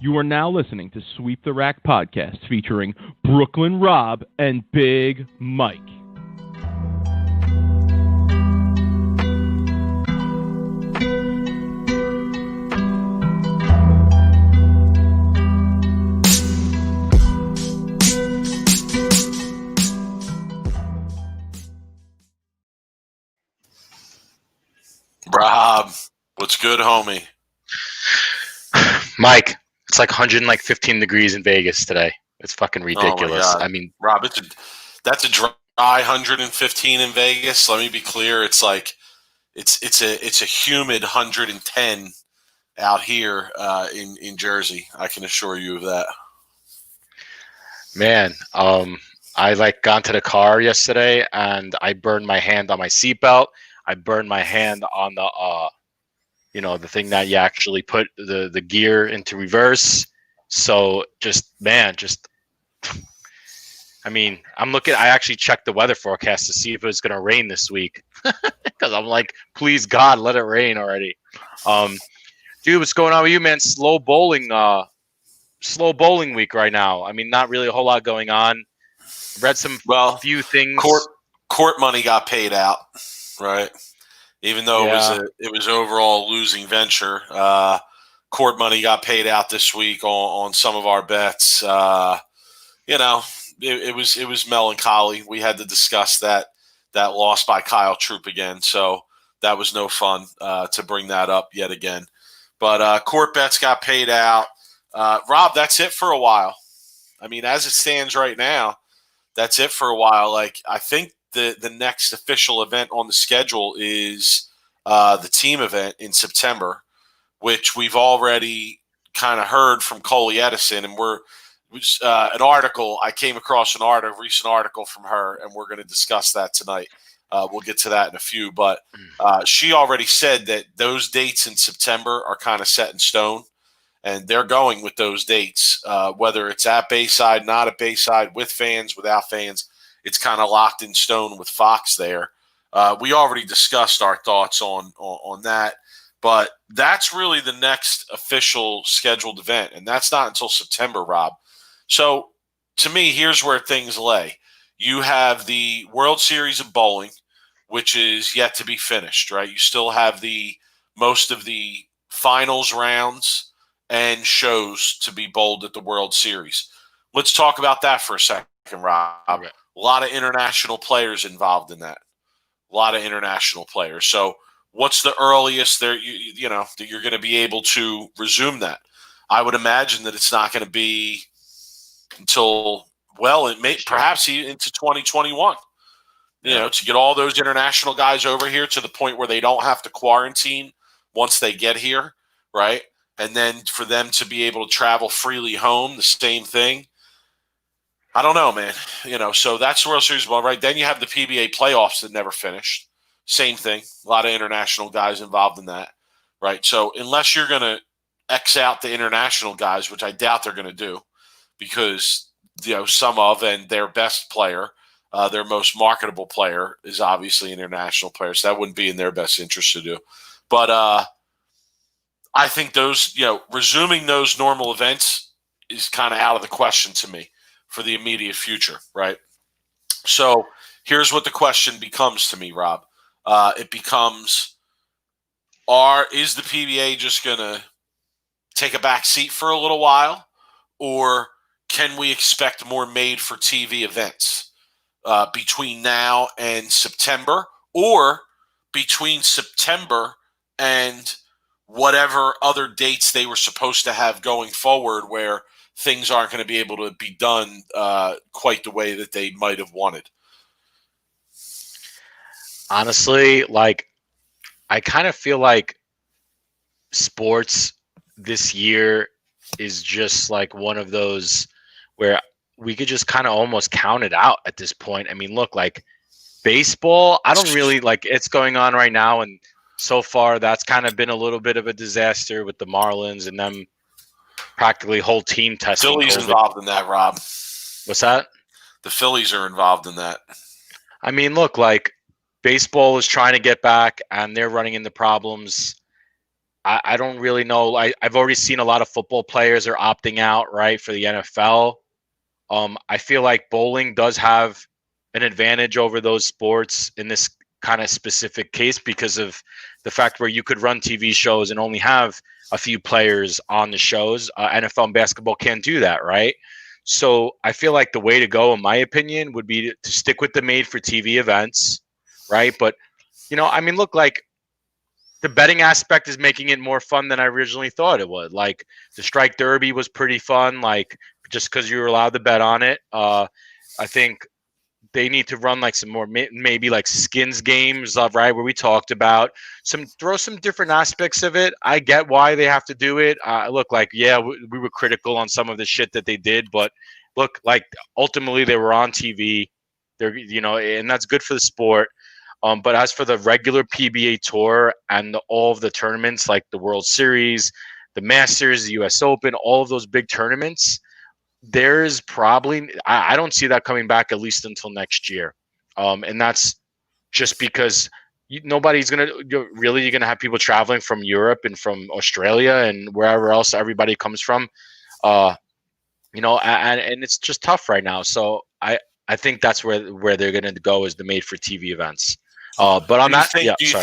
You are now listening to Sweep the Rack podcast featuring Brooklyn Rob and Big Mike. Rob, what's good, homie? Mike, it's like 115 degrees in Vegas today. It's fucking ridiculous. Oh my God. I mean, Rob, that's a dry 115 in Vegas. Let me be clear. It's like it's a humid 110 out here in Jersey. I can assure you of that. man, I got into the car yesterday and I burned my hand on my seatbelt. I burned my hand on the the thing that you actually put the gear into reverse. So I mean, I actually checked the weather forecast to see if it was going to rain this week because I'm like, please God, let it rain already. Dude, what's going on with you, man? Slow bowling week right now. I mean, not really a whole lot going on. Read few things. Court money got paid out, right? Even though it was overall losing venture, court money got paid out this week on some of our bets. It was melancholy. We had to discuss that loss by Kyle Troop again, so that was no fun to bring that up yet again. But court bets got paid out. Rob, that's it for a while. I mean, as it stands right now, that's it for a while. Like, I think the next official event on the schedule is the team event in September, which we've already kind of heard from Coley Edison, and I came across a recent article from her, and we're going to discuss that tonight. We'll get to that in a few, but she already said that those dates in September are kind of set in stone, and they're going with those dates, whether it's at Bayside, not at Bayside, with fans, without fans. It's kind of locked in stone with Fox there. We already discussed our thoughts on that, but that's really the next official scheduled event, and that's not until September, Rob. So, to me, here's where things lay. You have the World Series of Bowling, which is yet to be finished, right? You still have most of the finals rounds and shows to be bowled at the World Series. Let's talk about that for a second, Rob. Okay. A lot of international players involved in that. A lot of international players. So, what's the earliest that you're going to be able to resume that? I would imagine that it's not going to be until perhaps into 2021. To get all those international guys over here to the point where they don't have to quarantine once they get here, right? And then for them to be able to travel freely home, the same thing. I don't know, man. So that's the World Series one, right? Then you have the PBA playoffs that never finished. Same thing. A lot of international guys involved in that, right? So unless you're going to X out the international guys, which I doubt they're going to do, because and their best player, their most marketable player, is obviously an international player, so that wouldn't be in their best interest to do. But I think those, resuming those normal events is kind of out of the question to me for the immediate future, right? So here's what the question becomes to me, Rob. It becomes, is the PBA just going to take a back seat for a little while, or can we expect more made-for-TV events between now and September, or between September and whatever other dates they were supposed to have going forward, where things aren't going to be able to be done quite the way that they might have wanted? Honestly, I kind of feel like sports this year is just like one of those where we could just kind of almost count it out at this point. I mean, look, like baseball, I don't really it's going on right now, and so far that's kind of been a little bit of a disaster with the Marlins and them practically whole team testing. Phillies involved in that, Rob. What's that? The Phillies are involved in that. I mean, look, baseball is trying to get back, and they're running into problems. I don't really know. I've already seen a lot of football players are opting out, right, for the NFL. I feel like bowling does have an advantage over those sports in this kind of specific case because of the fact where you could run TV shows and only have a few players on the shows. NFL and basketball can't do that, right? So I feel like the way to go, in my opinion, would be to stick with the made for TV events, right? But, I mean, look, like the betting aspect is making it more fun than I originally thought it would. Like the Strike Derby was pretty fun, like just because you were allowed to bet on it. I think they need to run like some more, maybe like skins games, right? Where we talked about throw some different aspects of it. I get why they have to do it. Look, like, yeah, we were critical on some of the shit that they did, but look, like ultimately they were on TV. They're, and that's good for the sport. But as for the regular PBA tour and all of the tournaments like the World Series, the Masters, the US Open, all of those big tournaments, there's probably, I don't see that coming back at least until next year. And that's just because nobody's going to, you're going to have people traveling from Europe and from Australia and wherever else everybody comes from, and it's just tough right now. So I think that's where they're going to go is the made for TV events. But on that, do you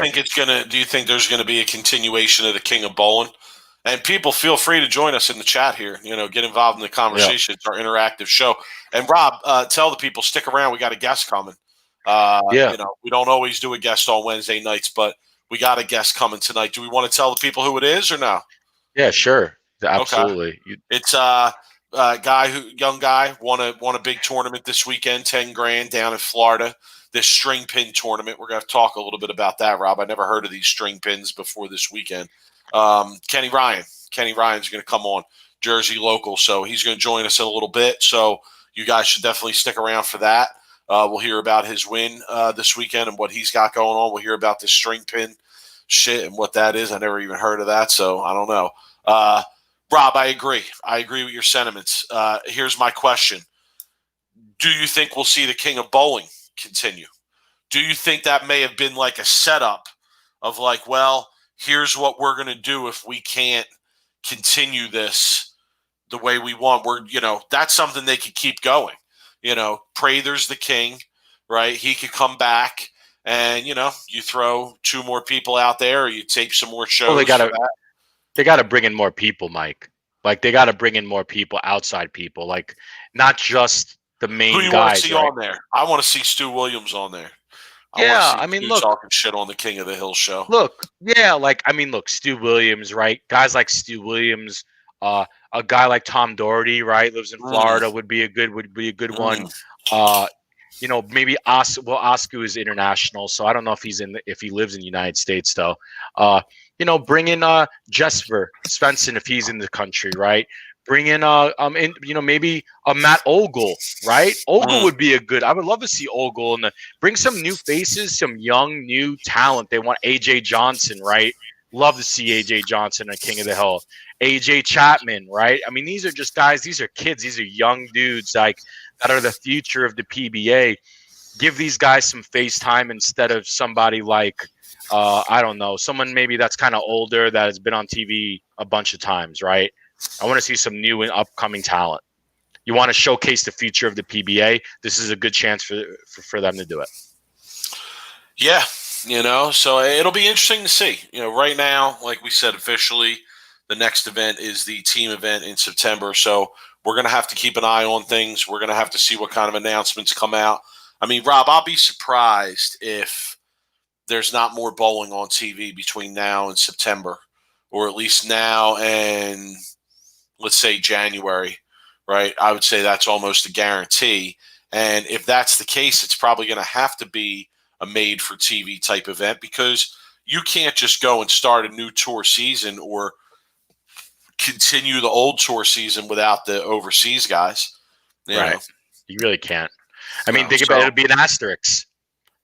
think there's going to be a continuation of the King of Bowling? And people, feel free to join us in the chat here. Get involved in the conversation. It's our interactive show. And Rob, tell the people, stick around. We got a guest coming. We don't always do a guest on Wednesday nights, but we got a guest coming tonight. Do we want to tell the people who it is or no? Yeah, sure, absolutely. Okay. It's young guy won a big tournament this weekend, $10,000 down in Florida. This string pin tournament. We're going to talk a little bit about that, Rob. I never heard of these string pins before this weekend. Kenny Ryan's going to come on, Jersey local, so he's going to join us in a little bit. So you guys should definitely stick around for that. We'll hear about his win this weekend and what he's got going on. We'll hear about this string pin shit and what that is. I never even heard of that, so I don't know. Rob, I agree. I agree with your sentiments. Here's my question. Do you think we'll see the King of Bowling continue? Do you think that may have been like a setup of like, well, here's what we're going to do if we can't continue this the way we want? That's something they could keep going. Prather's the king, right? He could come back and, you throw two more people out there or you tape some more shows. Well, they got to bring in more people, Mike. Like they got to bring in more people, outside people, like not just the main guys. Who do you want to see on there? I want to see Stu Williams on there. Look, talking shit on the King of the Hill show. Look, Stu Williams, right? Guys like Stu Williams, a guy like Tom Doherty, right? Lives in Florida, would be a good one. Maybe Osku is international, so I don't know if he lives in the United States though. Bring in Jesper Svensson if he's in the country, right? Bring in maybe a Matt Ogle, right? Ogle would be I would love to see Ogle and bring some new faces, some young new talent. They want AJ Johnson, right? Love to see AJ Johnson at King of the Hill. AJ Chapman, right? I mean, these are just guys, these are kids, these are young dudes like that are the future of the PBA. Give these guys some face time instead of somebody like I don't know, someone maybe that's kind of older that has been on TV a bunch of times, right? I want to see some new and upcoming talent. You want to showcase the future of the PBA. This is a good chance for them to do it. Yeah, so it'll be interesting to see. Right now, like we said, officially, the next event is the team event in September. So we're going to have to keep an eye on things. We're going to have to see what kind of announcements come out. I mean, Rob, I'll be surprised if there's not more bowling on TV between now and September, or at least now and let's say January, right? I would say that's almost a guarantee. And if that's the case, it's probably going to have to be a made-for-TV type event because you can't just go and start a new tour season or continue the old tour season without the overseas guys. Right. You really can't. I mean, think about it. It'd be an asterisk.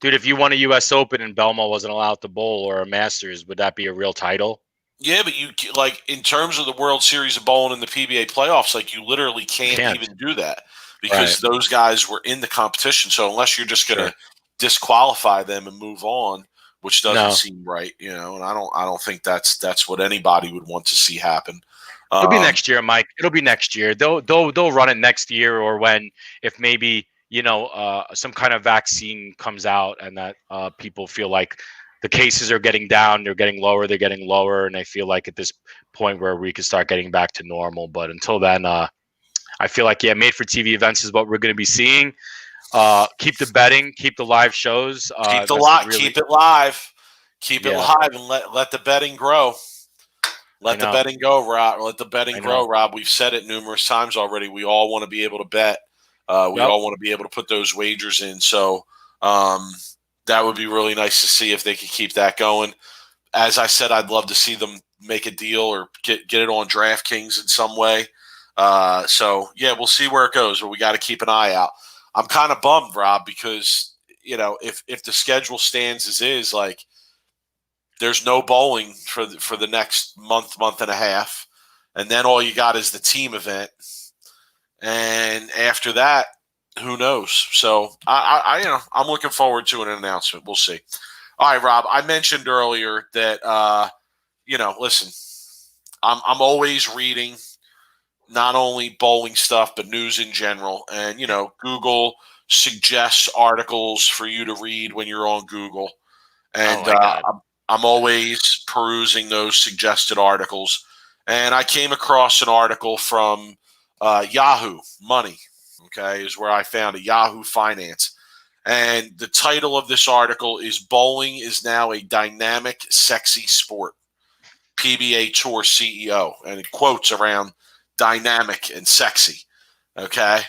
Dude, if you won a U.S. Open and Belmont wasn't allowed to bowl or a Masters, would that be a real title? Yeah, but you like in terms of the World Series of Bowling and the PBA playoffs, like you literally can't even do that because those guys were in the competition. So unless you're just going to disqualify them and move on which doesn't No. seem right, you know. And I don't think that's what anybody would want to see happen. It'll be next year, Mike. It'll be next year. They'll run it next year, or when, if maybe, some kind of vaccine comes out and that people feel like the cases are getting down, they're getting lower, and I feel like at this point where we can start getting back to normal. But until then, I feel like made for TV events is what we're going to be seeing. Keep the betting, keep the live shows, keep it live, keep it live, and let the betting grow. Let the betting go, Rob. Let the betting grow, Rob. We've said it numerous times already. We all want to be able to bet. We all want to be able to put those wagers in. So that would be really nice to see if they could keep that going. As I said, I'd love to see them make a deal or get it on DraftKings in some way. So we'll see where it goes, but we got to keep an eye out. I'm kind of bummed, Rob, because if the schedule stands as is, like, there's no bowling for the next month and a half, and then all you got is the team event, and after that, who knows? So I'm looking forward to an announcement. We'll see. All right, Rob. I mentioned earlier that listen, I'm always reading not only bowling stuff but news in general, and Google suggests articles for you to read when you're on Google, and I'm always perusing those suggested articles. And I came across an article from Yahoo Money, is where I found it, Yahoo Finance. And the title of this article is "Bowling is Now a Dynamic, Sexy Sport." PBA Tour CEO. And it quotes around dynamic and sexy. Okay.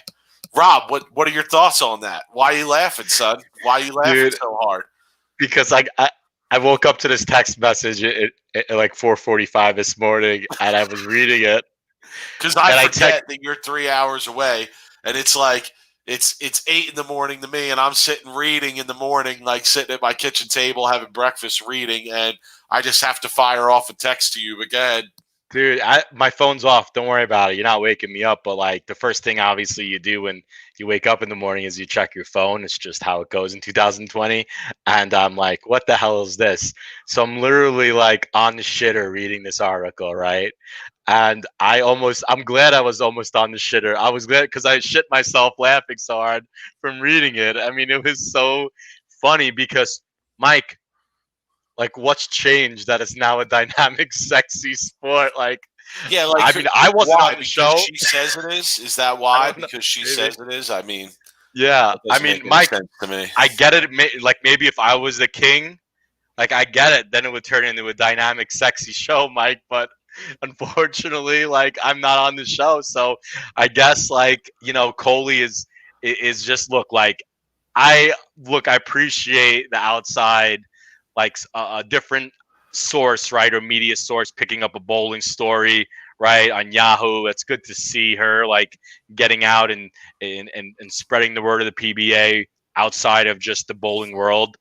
Rob, what are your thoughts on that? Why are you laughing, son? Why are you laughing so hard? Because I woke up to this text message at like 4:45 this morning, and I was reading it. Because I forget that you're 3 hours away, and it's like it's 8 a.m. to me, and I'm sitting reading in the morning, like sitting at my kitchen table having breakfast reading, and I just have to fire off a text to you. But go ahead. Dude, my phone's off. Don't worry about it. You're not waking me up. But like the first thing, obviously, you do when you wake up in the morning is you check your phone. It's just how it goes in 2020. And I'm like, what the hell is this? So I'm literally like on the shitter reading this article, right? And I'm glad I was almost on the shitter. I was glad because I shit myself laughing so hard from reading it. I mean, it was so funny because, Mike, like, what's changed that it's now a dynamic, sexy sport? Like, I mean, I wasn't on the show. She says it is. Is that why? Because she says it is. I mean, yeah. I mean, Mike, to me. I get it. Like, maybe if I was the king, like, I get it. Then it would turn into a dynamic, sexy show, Mike. But unfortunately, like, I'm not on the show, so I guess, like, Coley is just I appreciate the outside, like a different source, right, or media source picking up a bowling story, right, on Yahoo. It's good to see her like getting out and spreading the word of the PBA outside of just the bowling world.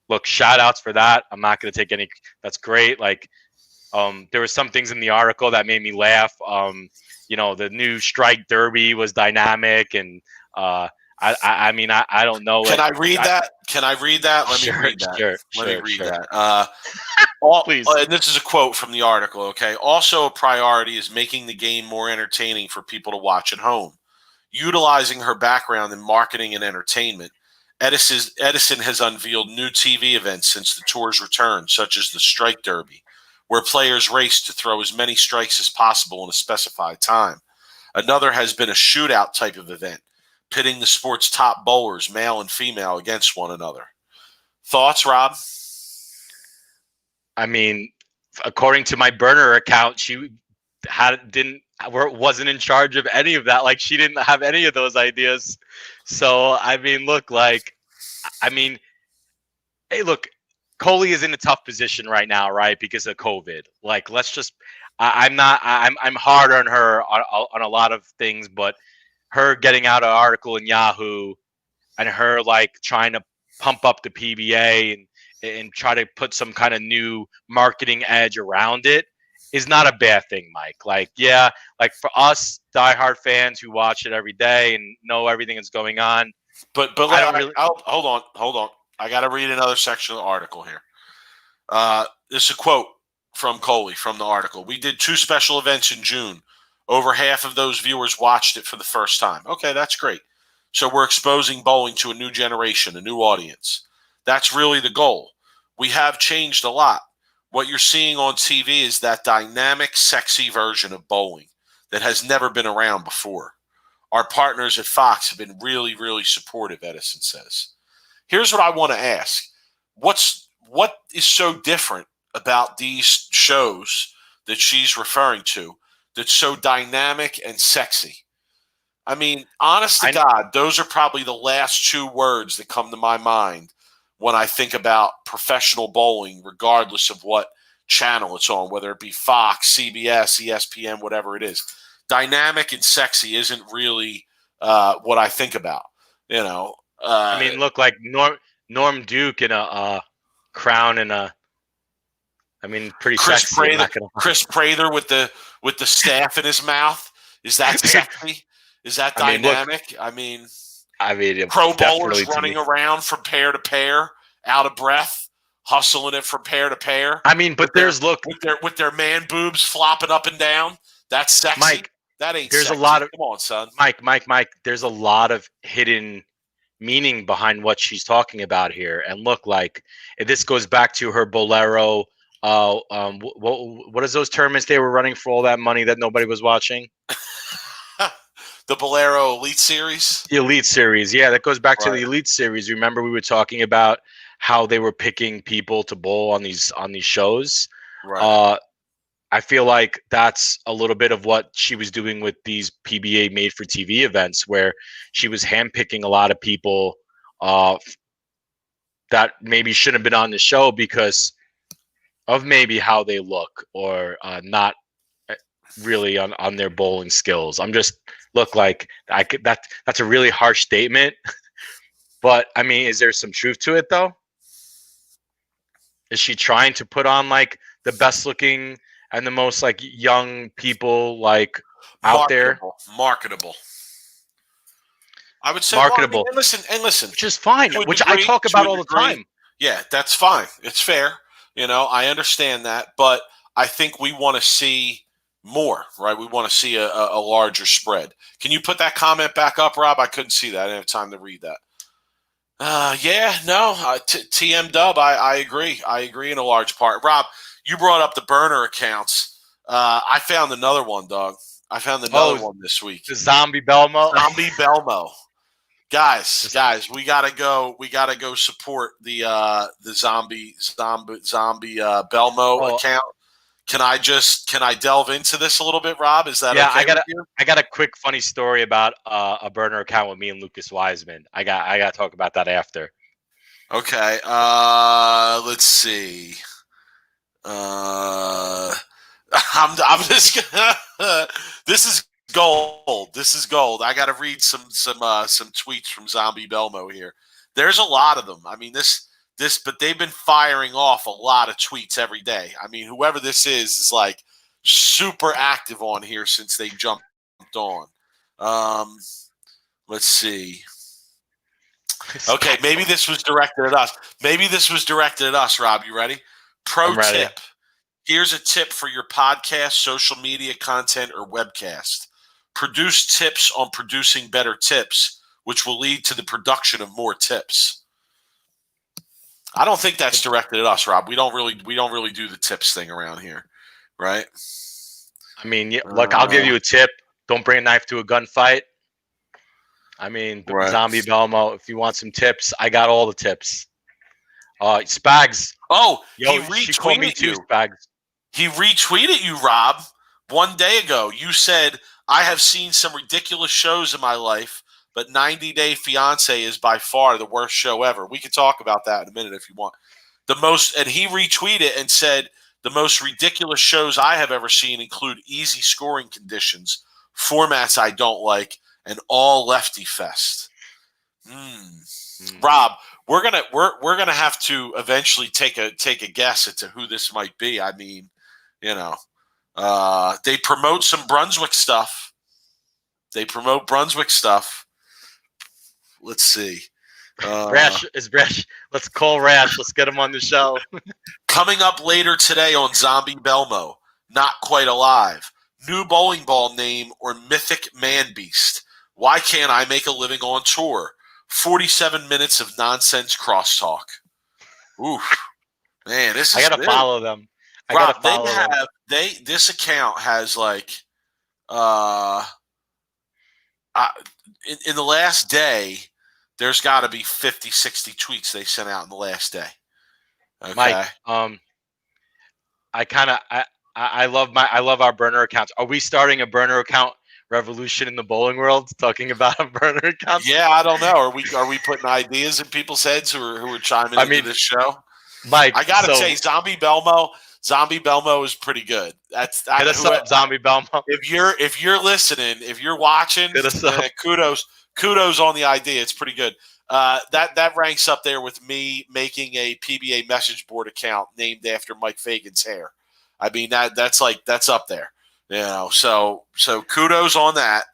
Look, shout outs for that. I'm not going to take any. That's great. Like, there were some things in the article that made me laugh. The new strike derby was dynamic, and I mean, I don't know. Can I read that? Let me read that. Let me read that. Please. And this is a quote from the article, okay? Also, a priority is making the game more entertaining for people to watch at home. Utilizing her background in marketing and entertainment, Edison has unveiled new TV events since the tour's return, such as the Strike Derby, where players race to throw as many strikes as possible in a specified time. Another has been a shootout type of event, pitting the sport's top bowlers, male and female, against one another. Thoughts, Rob? I mean, according to my burner account, she wasn't in charge of any of that. Like, she didn't have any of those ideas. So, I mean, hey, look, Coley is in a tough position right now, right, because of COVID. Like, I'm hard on her on a lot of things, but her getting out an article in Yahoo and her like trying to pump up the PBA and try to put some kind of new marketing edge around it is not a bad thing, Mike. Like, yeah, like for us diehard fans who watch it every day and know everything that's going on. But hold on. I got to read another section of the article here. This is a quote from Coley from the article. We did 2 special events in June. Over half of those viewers watched it for the first time. Okay, that's great. So we're exposing bowling to a new generation, a new audience. That's really the goal. We have changed a lot. What you're seeing on TV is that dynamic, sexy version of bowling that has never been around before. Our partners at Fox have been really, really supportive, Edison says. Here's what I want to ask. What is so different about these shows that she's referring to that's so dynamic and sexy? I mean, honest to God, those are probably the last 2 words that come to my mind when I think about professional bowling, regardless of what channel it's on, whether it be Fox, CBS, ESPN, whatever it is. Dynamic and sexy isn't really what I think about. I mean, look, like Norm Duke in a crown and pretty Chris sexy. Prather, Chris Prather with the staff in his mouth. Is that sexy? Is that dynamic? I mean, pro bowlers running around from pair to pair, out of breath, hustling it from pair to pair. I mean, but with their man boobs flopping up and down. That's sexy. Mike, that ain't. There's sexy. a lot of come on, son. Mike. There's a lot of hidden meaning behind what she's talking about here, and look, like this goes back to her Bolero. What is those tournaments they were running for all that money that nobody was watching? The Bolero Elite Series? The Elite Series, yeah, that goes back to the Elite Series. Remember we were talking about how they were picking people to bowl on these shows? Right. I feel like that's a little bit of what she was doing with these PBA made for TV events, where she was handpicking a lot of people that maybe shouldn't have been on the show because of maybe how they look or not really on their bowling skills. That's a really harsh statement, but I mean, is there some truth to it though? Is she trying to put on like the best looking and the most like young people like out there? Marketable. I would say marketable. And listen, which is fine. Which I talk about all the time. Yeah, that's fine. It's fair. I understand that, but I think we want to see more, right? We want to see a larger spread. Can you put that comment back up, Rob? I couldn't see that. I didn't have time to read that. TM Dub, I agree. I agree in a large part. Rob, you brought up the burner accounts. I found another one, dog. I found another one this week. The Zombie Belmo. Zombie Belmo. Guys, we gotta go. We gotta go support the zombie Belmo account. Can I delve into this a little bit, Rob? Is that okay? I got a quick funny story about a burner account with me and Lucas Wiseman. I got to talk about that after. Okay. Let's see. I'm just gonna. This is gold. This is gold. I got to read some tweets from Zombie Belmo here. There's a lot of them. I mean, but they've been firing off a lot of tweets every day. I mean, whoever this is like super active on here since they jumped on. Let's see. Okay, maybe this was directed at us. Rob, you ready? Pro tip. Here's a tip for your podcast, social media content, or webcast. Produce tips on producing better tips, which will lead to the production of more tips. I don't think that's directed at us, Rob. We don't really do the tips thing around here, right? I mean, look, I'll give you a tip. Don't bring a knife to a gunfight. I mean, Zombie Belmo, if you want some tips, I got all the tips. Spags. Oh, he retweeted you. Spags. He retweeted you, Rob, 1 day ago. You said, I have seen some ridiculous shows in my life, but 90 Day Fiancé is by far the worst show ever. We can talk about that in a minute if you want. And he retweeted and said, the most ridiculous shows I have ever seen include easy scoring conditions, formats I don't like, and all lefty fest. Rob, we're gonna have to eventually take a guess at who this might be. I mean, they promote some Brunswick stuff. Let's see. Rash is Rash. Let's call Rash. Let's get him on the show. Coming up later today on Zombie Belmo, Not Quite Alive, new bowling ball name or mythic man beast. Why can't I make a living on tour? 47 minutes of nonsense crosstalk. Oof. Man, this is I gotta follow them. Rob, this account has like in the last day, there's got to be 50, 60 tweets they sent out in the last day. Okay. Mike, I love our burner accounts. Are we starting a burner account revolution in the bowling world? Talking about a burner account? Yeah, I don't know. Are we putting ideas in people's heads who are chiming into this show? Mike, I gotta say, Zombie Belmo is pretty good. Hit us up, Zombie Belmo. If you're listening, if you're watching, kudos on the idea. It's pretty good. That ranks up there with me making a PBA message board account named after Mike Fagan's hair. I mean that's up there. You know, so kudos on that.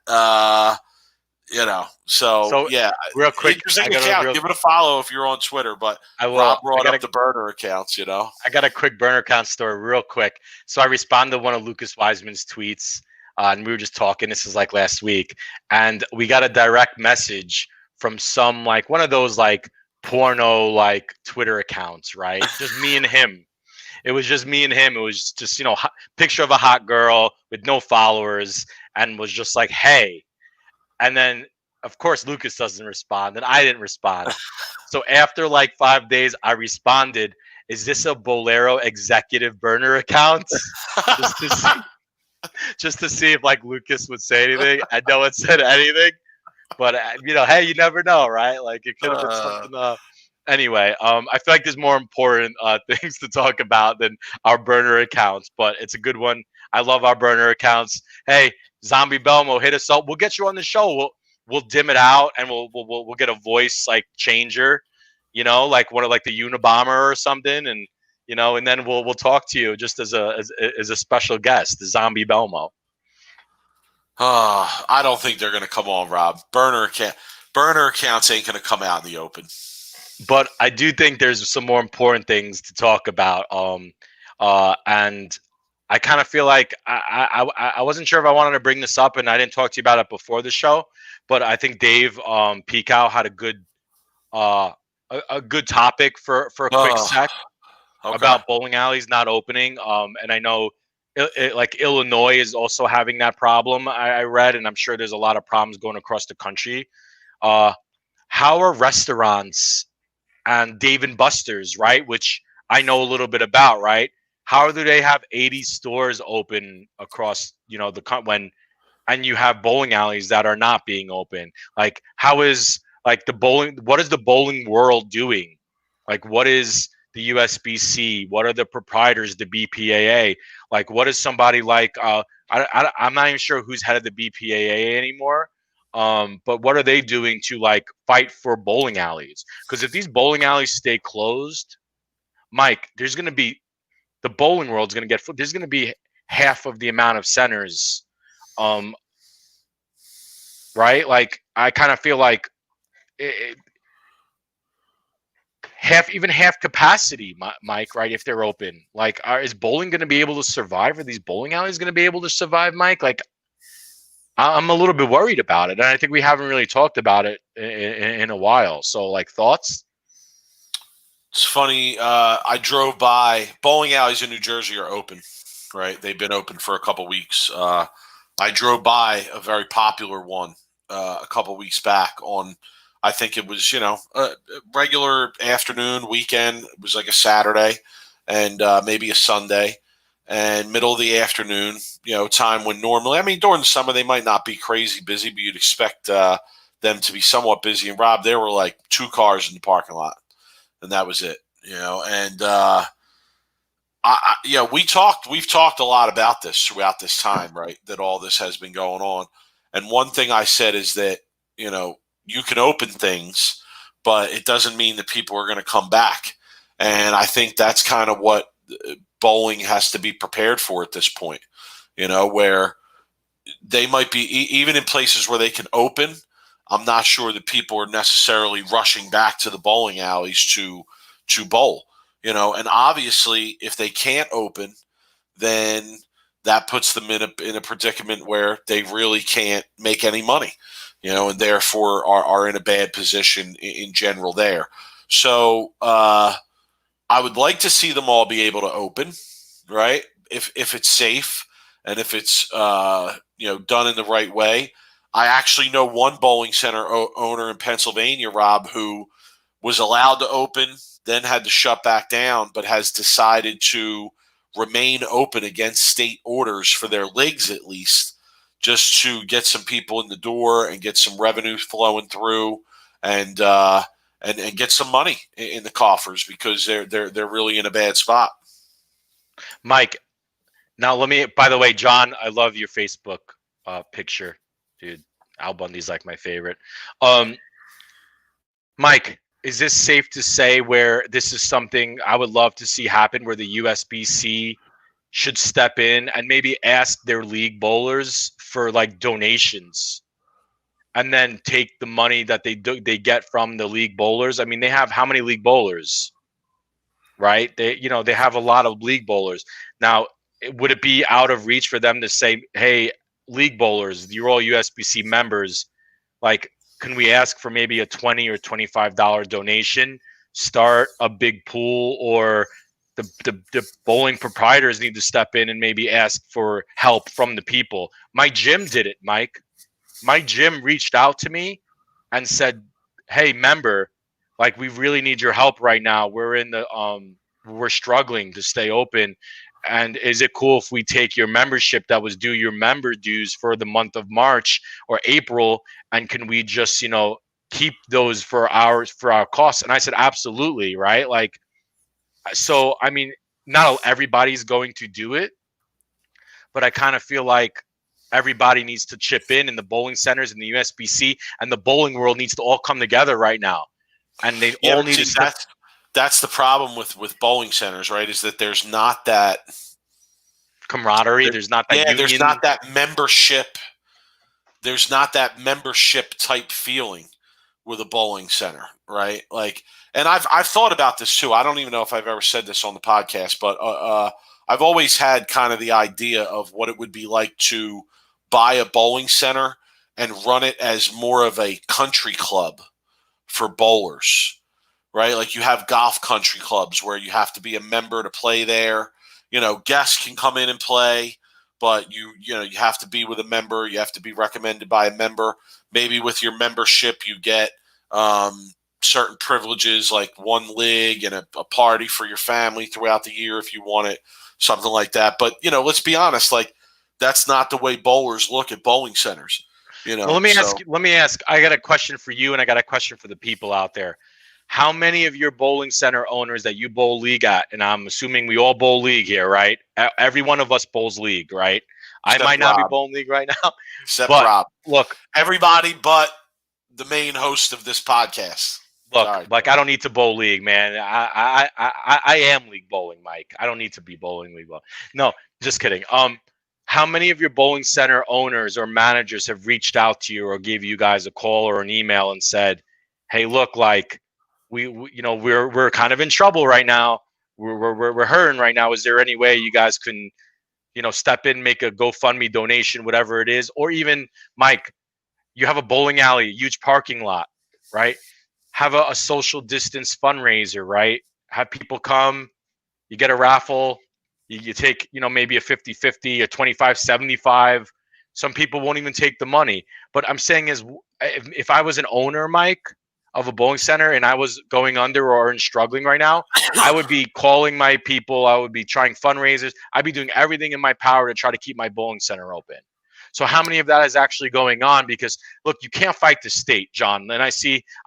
You know, so yeah, real quick, interesting account. Give it a follow if you're on Twitter. But Rob brought up the burner accounts. You know, I got a quick burner account story, real quick. So I responded to one of Lucas Wiseman's tweets, and we were just talking. This is like last week, and we got a direct message from some like one of those like porno like Twitter accounts, right? Just me and him. It was just me and him. It was just picture of a hot girl with no followers, and was just like, hey. And then, of course, Lucas doesn't respond, and I didn't respond. So after like 5 days, I responded, is this a Bolero executive burner account? just to see if like Lucas would say anything. I no one said anything. But, hey, you never know, right? Like it could have been something. Anyway, I feel like there's more important things to talk about than our burner accounts, but it's a good one. I love our burner accounts. Hey, Zombie Belmo, hit us up. We'll get you on the show. We'll dim it out and we'll get a voice like changer, like one of like the Unabomber or something, and and then we'll talk to you just as a special guest, the Zombie Belmo. I don't think they're going to come on, Rob. Burner accounts ain't going to come out in the open. But I do think there's some more important things to talk about. And I kind of feel like I wasn't sure if I wanted to bring this up, and I didn't talk to you about it before the show. But I think Dave Pekow had a good topic for a quick sec about bowling alleys not opening. And I know like Illinois is also having that problem. I read, and I'm sure there's a lot of problems going across the country. How are restaurants and Dave & Buster's, right, which I know a little bit about, right? How do they have 80 stores open across, and you have bowling alleys that are not being open? Like, how is like what is the bowling world doing? Like, what is the USBC? What are the proprietors, the BPAA? Like, what is somebody like, I'm not even sure who's head of the BPAA anymore. But what are they doing to like fight for bowling alleys? Because if these bowling alleys stay closed, Mike, the bowling world's going to get, there's going to be half of the amount of centers, right? Like, I kind of feel like half capacity, Mike, right? If they're open, like, is bowling going to be able to survive? Are these bowling alleys going to be able to survive, Mike? Like, I'm a little bit worried about it, and I think we haven't really talked about it in a while. So, like, thoughts? It's funny. I drove by. Bowling alleys in New Jersey are open, right? They've been open for a couple weeks. I drove by a very popular one a couple weeks back on, I think it was, a regular afternoon, weekend. It was like a Saturday and maybe a Sunday. And middle of the afternoon, time when normally, I mean, during the summer, they might not be crazy busy, but you'd expect them to be somewhat busy. And Rob, there were like 2 cars in the parking lot, and that was it, and we've talked a lot about this throughout this time, right? That all this has been going on. And one thing I said is that, you can open things, but it doesn't mean that people are going to come back. And I think that's kind of what bowling has to be prepared for at this point, where they might be, even in places where they can open, I'm not sure that people are necessarily rushing back to the bowling alleys to bowl. And obviously, if they can't open, then that puts them in a predicament where they really can't make any money, and therefore are in a bad position in general there. So I would like to see them all be able to open, right? If it's safe and if it's done in the right way. I actually know one bowling center owner in Pennsylvania, Rob, who was allowed to open, then had to shut back down, but has decided to remain open against state orders for their leagues at least, just to get some people in the door and get some revenue flowing through and get some money in the coffers, because they're really in a bad spot. Mike, now by the way, John, I love your Facebook picture, dude. Al Bundy's like my favorite. Mike, is this safe to say where this is something I would love to see happen, where the USBC should step in and maybe ask their league bowlers for like donations, and then take the money that they get from the league bowlers? I mean, they have how many league bowlers, right? They have a lot of league bowlers. Now, would it be out of reach for them to say, hey, league bowlers, you're all USBC members, like, can we ask for maybe a $20 or $25 donation, start a big pool, or the bowling proprietors need to step in and maybe ask for help from the people? My gym did it, Mike. My gym reached out to me and said, hey, member, like, we really need your help right now. We're struggling to stay open. And is it cool if we take your membership that was due, your member dues for the month of March or April, and can we just, keep those for our costs? And I said, absolutely, right? Like, so, I mean, not everybody's going to do it, but I kind of feel like everybody needs to chip in the bowling centers and the USBC and the bowling world needs to all come together right now. And they all need to. That's the problem with bowling centers, right? Is that there's not that camaraderie. There's not that union. There's not that membership. There's not that membership type feeling with a bowling center, right? Like, and I've thought about this too. I don't even know if I've ever said this on the podcast, but I've always had kind of the idea of what it would be like to buy a bowling center and run it as more of a country club for bowlers. Right? Like, you have golf country clubs where you have to be a member to play there. Guests can come in and play, but you have to be with a member. You have to be recommended by a member. Maybe with your membership, you get certain privileges, like one league and a party for your family throughout the year if you want it, something like that. But, let's be honest, like, that's not the way bowlers look at bowling centers. Well, let me ask. I got a question for you, and I got a question for the people out there. How many of your bowling center owners that you bowl league at, and I'm assuming we all bowl league here, right? Every one of us bowls league, right? Except I might Rob. not be bowling league right now. Except Rob. Look. Everybody but the main host of this podcast. Look, Sorry. Like, I don't need to bowl league, man. I am league bowling, Mike. I don't need to be bowling league. No, just kidding. How many of your bowling center owners or managers have reached out to you or gave you guys a call or an email and said, hey, look, like, we're kind of in trouble right now. We're hurting right now. Is there any way you guys can, step in, make a GoFundMe donation, whatever it is? Or even, Mike, you have a bowling alley, a huge parking lot, right? Have a social distance fundraiser, right? Have people come, you get a raffle, you take, maybe a 50-50, a 25-75. Some people won't even take the money. But I'm saying is, if I was an owner, Mike, of a bowling center and I was going under or struggling right now, I would be calling my people. I would be trying fundraisers. I'd be doing everything in my power to try to keep my bowling center open. So how many of that is actually going on? Because look, you can't fight the state, John. And I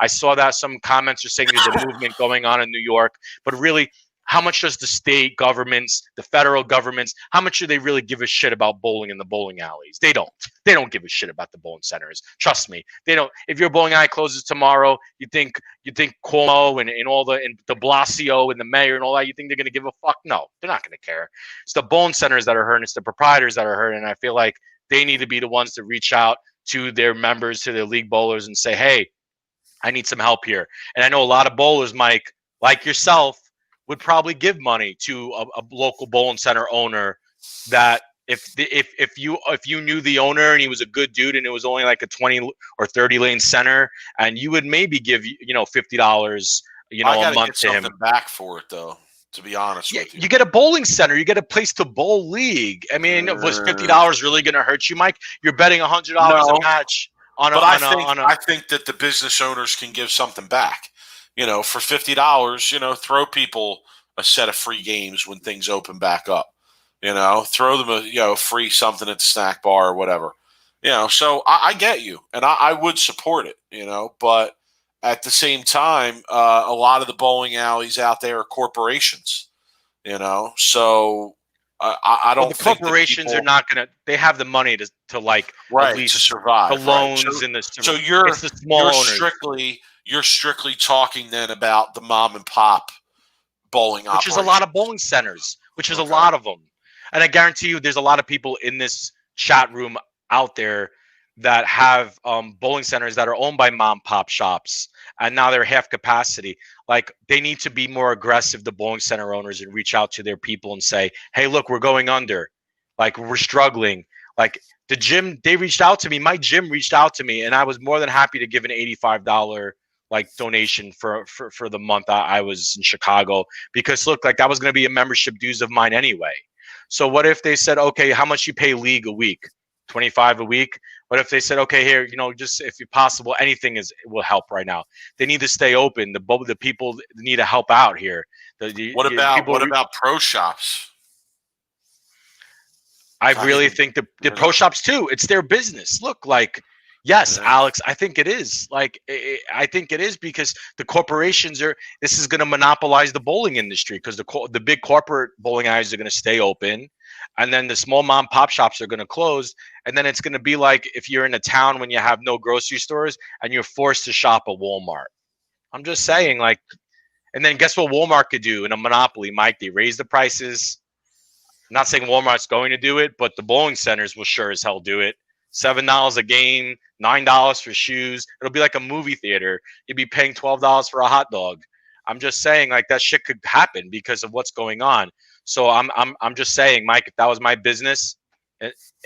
saw that some comments are saying there's a movement going on in New York, but really, how much does the state governments, the federal governments, how much do they really give a shit about bowling in the bowling alleys? They don't. They don't give a shit about the bowling centers. Trust me. They don't. If your bowling alley closes tomorrow, you think Cuomo and all and de Blasio and the mayor and all that, you think they're going to give a fuck? No, they're not going to care. It's the bowling centers that are hurting. It's the proprietors that are hurting. And I feel like they need to be the ones to reach out to their members, to their league bowlers, and say, hey, I need some help here. And I know a lot of bowlers, Mike, like yourself, would probably give money to a local bowling center owner that if you knew the owner and he was a good dude and it was only like a 20 or 30 lane center, and you would maybe give $50 a month to him. I got to get something back for it though. To be honest with you, you get a bowling center, you get a place to bowl league. I mean, was $50 really going to hurt you, Mike? You're betting $100 a match. I think that the business owners can give something back. For $50, throw people a set of free games when things open back up. Throw them a free something at the snack bar or whatever. So I get you, and I would support it. But at the same time, a lot of the bowling alleys out there are corporations. So I don't. Well, the corporations are not going to. They have the money to at least to survive. The loans and the. So it's the small owners. You're strictly talking then about the mom and pop bowling operation, which is a lot of bowling centers, which is a lot of them. And I guarantee you, there's a lot of people in this chat room out there that have bowling centers that are owned by mom and pop shops, and now they're half capacity. Like, they need to be more aggressive, the bowling center owners, and reach out to their people and say, hey, look, we're going under. Like, we're struggling. Like, the gym, they reached out to me. My gym reached out to me, and I was more than happy to give an $85 donation for the month I was in Chicago, because look, like, that was going to be a membership dues of mine anyway. So what if they said, okay, how much you pay league a week? $25 a week. What if they said, okay, here, just if possible, anything will help right now. They need to stay open. The people need to help out here. What about pro shops? I really think the pro shops too. It's their business. Look, like, yes, Alex, I think it is. I think it is, because the corporations this is going to monopolize the bowling industry, because the big corporate bowling alleys are going to stay open, and then the small mom pop shops are going to close. And then it's going to be like if you're in a town when you have no grocery stores and you're forced to shop at Walmart. I'm just saying, and then guess what Walmart could do in a monopoly, Mike? They raise the prices. I'm not saying Walmart's going to do it, but the bowling centers will sure as hell do it. $7 a game, $9 for shoes. It'll be like a movie theater. You'd be paying $12 for a hot dog. I'm just saying, that shit could happen because of what's going on. So I'm just saying, Mike, if that was my business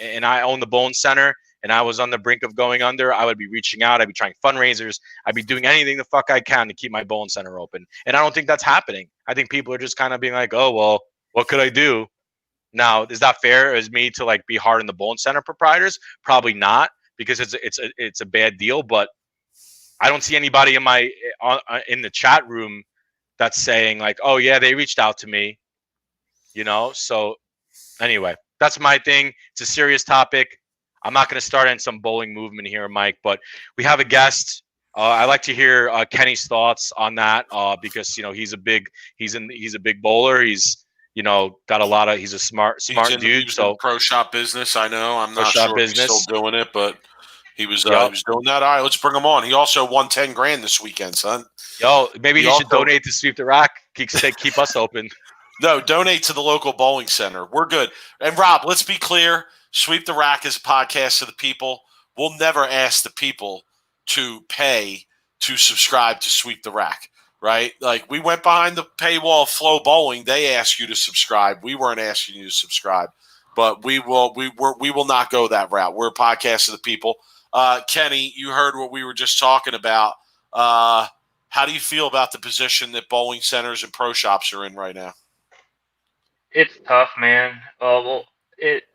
and I own the bowling center and I was on the brink of going under, I would be reaching out. I'd be trying fundraisers. I'd be doing anything the fuck I can to keep my bowling center open. And I don't think that's happening. I think people are just kind of being like, oh, well, what could I do? Now, is that fair as me to be hard on the bowling center proprietors? Probably not, because it's a bad deal. But I don't see anybody in the chat room that's saying oh yeah, they reached out to me, So anyway, that's my thing. It's a serious topic. I'm not going to start in some bowling movement here, Mike, but we have a guest. I like to hear Kenny's thoughts on that because he's a big bowler. He's got a lot of. He's a smart dude. So pro shop business. I know. I'm not sure if he's still doing it, but he was doing that. All right, let's bring him on. He also won $10,000 this weekend, son. Yo, maybe he should donate to Sweep the Rack. Keep us open. No, donate to the local bowling center. We're good. And Rob, let's be clear. Sweep the Rack is a podcast to the people. We'll never ask the people to pay to subscribe to Sweep the Rack, right? Like, we went behind the paywall of Flow Bowling. They asked you to subscribe. We weren't asking you to subscribe, but we will not go that route. We're a podcast to the people. Kenny, you heard what we were just talking about. How do you feel about the position that bowling centers and pro shops are in right now? It's tough, man. It's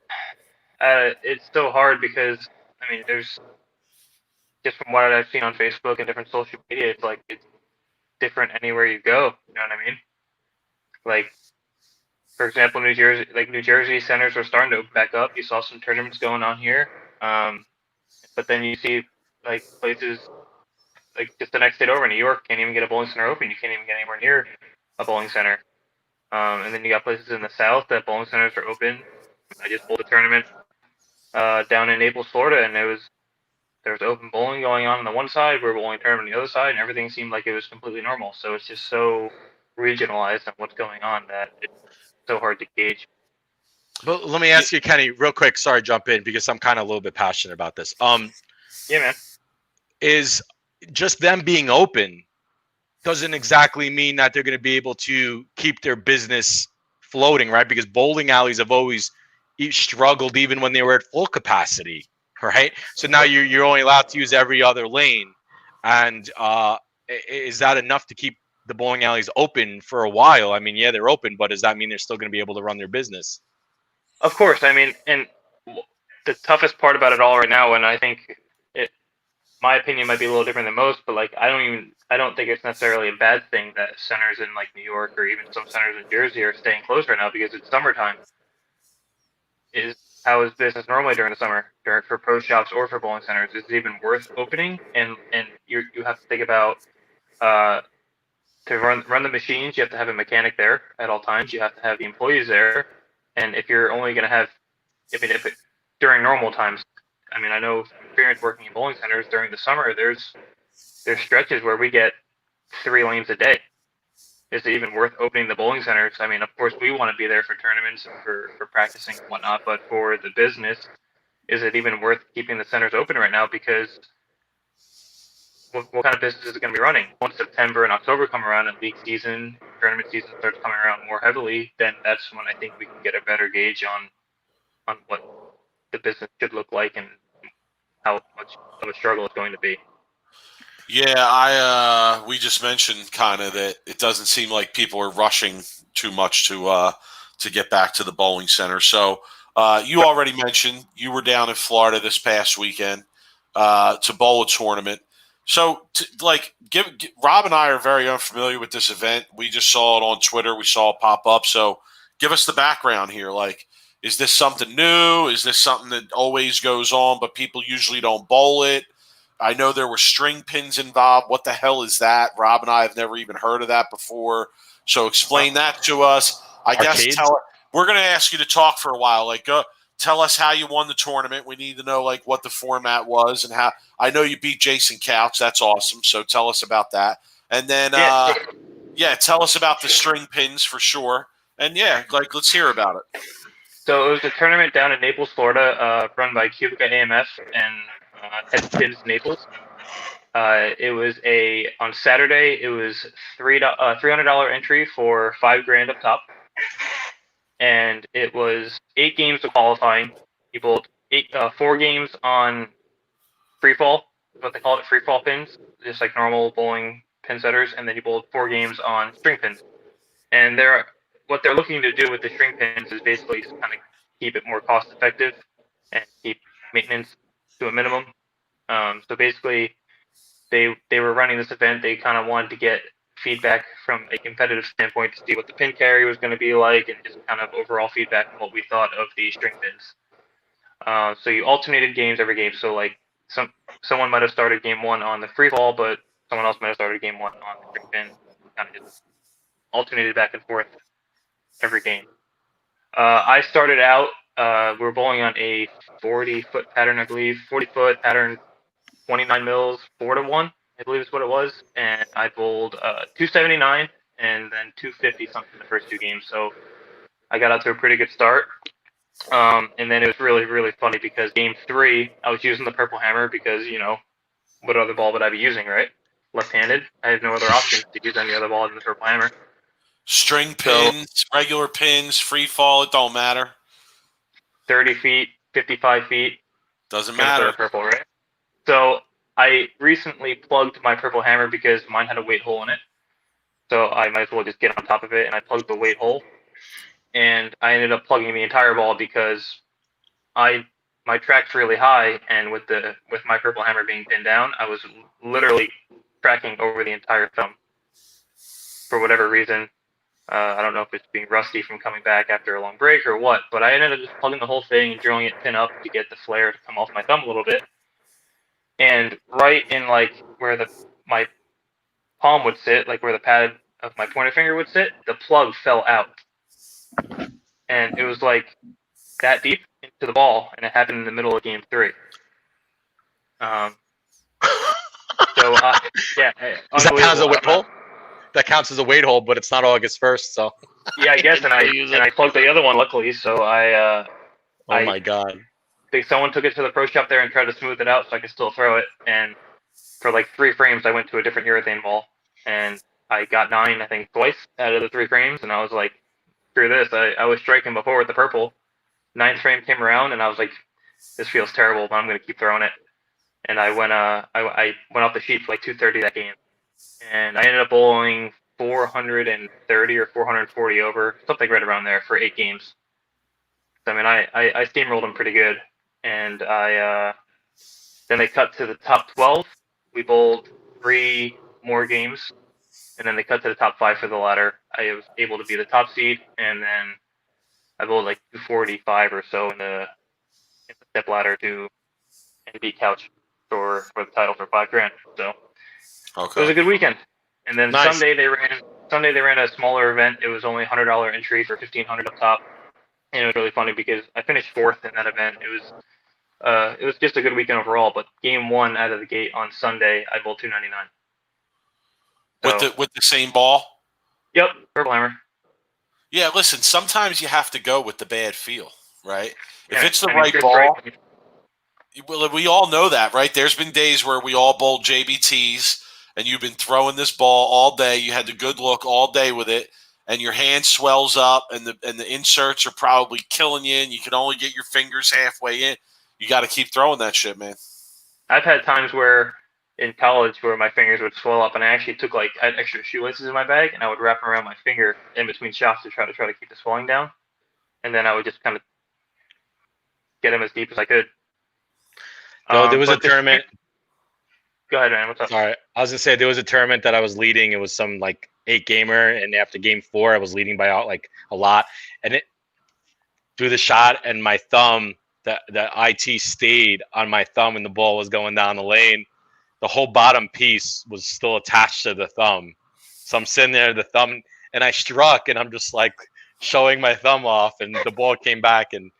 so hard because, there's just from what I've seen on Facebook and different social media, it's different anywhere you go. You know what I mean? For example, New Jersey centers are starting to open back up. You saw some tournaments going on here, but then you see places just the next state over, New York, can't even get a bowling center open. You can't even get anywhere near a bowling center. And then you got places in the South that bowling centers are open. I just bowled a tournament down in Naples, Florida, and there was open bowling going on the one side, we were bowling a tournament on the other side, and everything seemed like it was completely normal. So it's just so regionalized on what's going on that it's so hard to gauge. But let me ask you, Kenny, real quick. Sorry, jump in because I'm kind of a little bit passionate about this. Yeah, man. is just them being open doesn't exactly mean that they're going to be able to keep their business floating, right? Because bowling alleys have always struggled even when they were at full capacity, right? So now you're only allowed to use every other lane, and is that enough to keep the bowling alleys open for a while? I mean, yeah, they're open, but does that mean they're still going to be able to run their business? Of course. I mean, and the toughest part about it all right now, and I think my opinion might be a little different than most, but like I don't think it's necessarily a bad thing that centers in like New York or even some centers in Jersey are staying closed right now because it's summertime. How is business normally during the summer for pro shops or for bowling centers? Is it even worth opening? And you have to think about to run the machines, you have to have a mechanic there at all times. You have to have the employees there, and if you're only going to have, during normal times, I mean, I know from experience working in bowling centers during the summer, there's stretches where we get 3 lanes a day. Is it even worth opening the bowling centers? I mean, of course, we want to be there for tournaments and for practicing and whatnot, but for the business, is it even worth keeping the centers open right now? Because what kind of business is it going to be running? Once September and October come around and league season, tournament season starts coming around more heavily, then that's when I think we can get a better gauge on what the business should look like and how much of a struggle it's going to be. Yeah, we just mentioned kind of that it doesn't seem like people are rushing too much to get back to the bowling center. So you already mentioned you were down in Florida this past weekend to bowl a tournament. So, Rob and I are very unfamiliar with this event. We just saw it on Twitter. We saw it pop up. So, give us the background here. Like, is this something new? Is this something that always goes on, but people usually don't bowl it? I know there were string pins involved. What the hell is that? Rob and I have never even heard of that before. So, explain that to us. I guess we're going to ask you to talk for a while. Like, tell us how you won the tournament. We need to know like what the format was and how. I know you beat Jason Couch. That's awesome. So tell us about that. And then, tell us about the string pins for sure. And let's hear about it. So it was a tournament down in Naples, Florida, run by Cubica AMF and Head Pins Naples. It was on Saturday. It was $300 entry for $5,000 up top. And it was 8 games of qualifying. You bowled 4 games on free fall, what they call it, free fall pins, just like normal bowling pin setters, and then you bowled 4 games on string pins. And what they're looking to do with the string pins is basically kind of keep it more cost effective and keep maintenance to a minimum. So basically, they were running this event. They kind of wanted to get feedback from a competitive standpoint to see what the pin carry was going to be like and just kind of overall feedback on what we thought of the string pins. So you alternated games every game. So like someone might have started game 1 on the free fall, but someone else might have started game 1 on the string pin. Kind of just alternated back and forth every game. I started out, we were bowling on a 40-foot pattern, I believe, 40-foot pattern, 29 mils, 4-1. I believe is what it was, and I bowled 279 and then 250 something the first 2 games. So I got out to a pretty good start. And then it was really, really funny because game 3, I was using the purple hammer because, what other ball would I be using, right? Left-handed. I had no other option to use any other ball than the purple hammer. String pins, regular pins, free fall, it don't matter. 30 feet, 55 feet. Doesn't matter. Purple, right? So I recently plugged my purple hammer because mine had a weight hole in it. So I might as well just get on top of it, and I plugged the weight hole. And I ended up plugging the entire ball because my track's really high, and with my purple hammer being pinned down, I was literally tracking over the entire thumb. For whatever reason, I don't know if it's being rusty from coming back after a long break or what, but I ended up just plugging the whole thing and drilling it pin up to get the flare to come off my thumb a little bit. And right in like where my palm would sit, like where the pad of my pointer finger would sit, the plug fell out. And it was like that deep into the ball, and it happened in the middle of game 3. Does that count as a weight hole? That counts as a weight hole, but it's not August 1st, so. Yeah, I guess, and I plugged the other one luckily, so oh my God. someone took it to the pro shop there and tried to smooth it out so I could still throw it. And for like 3 frames, I went to a different urethane ball, and I got 9, I think, twice out of the 3 frames. And I was like, screw this. I was striking before with the purple. 9th frame came around, and I was like, this feels terrible, but I'm going to keep throwing it. And I went off the sheet for like 230 that game, and I ended up bowling 430 or 440 over, something right around there for 8 games. So, I mean, I steamrolled them pretty good, and then they cut to the top 12. We bowled 3 more games, and then they cut to the top 5 for the ladder. I was able to be the top seed, and then I bowled like 245 or so in the step ladder and beat Couch for the title for $5,000. So Okay. it was a good weekend. And then Nice. Sunday they ran a smaller event. It was only $100 entry for $1,500 up top, and it was really funny because I finished 4th in that event. It was just a good weekend overall. But game 1 out of the gate on Sunday, I bowled 299. With the same ball? Yep, Purple Hammer. Yeah, listen, sometimes you have to go with the bad feel, right? If Yeah, it's the I mean, right Chris ball, Drake- well, we all know that, right? There's been days where we all bowled JBTs, and you've been throwing this ball all day. You had the good look all day with it, and your hand swells up, and the inserts are probably killing you, and you can only get your fingers halfway in. You got to keep throwing that shit, man. I've had times where in college where my fingers would swell up, and I actually I had extra shoelaces in my bag, and I would wrap them around my finger in between shots to try to keep the swelling down, and then I would just kind of get them as deep as I could. No, there was a but the- tournament. Go ahead, man. What's up? Sorry, I was gonna say there was a tournament that I was leading. It was some like 8 gamer, and after game 4, I was leading by like a lot, and it threw the shot, and my thumb, the IT stayed on my thumb, and the ball was going down the lane. The whole bottom piece was still attached to the thumb, so I'm sitting there, the thumb, and I struck, and I'm just like showing my thumb off, and the ball came back, and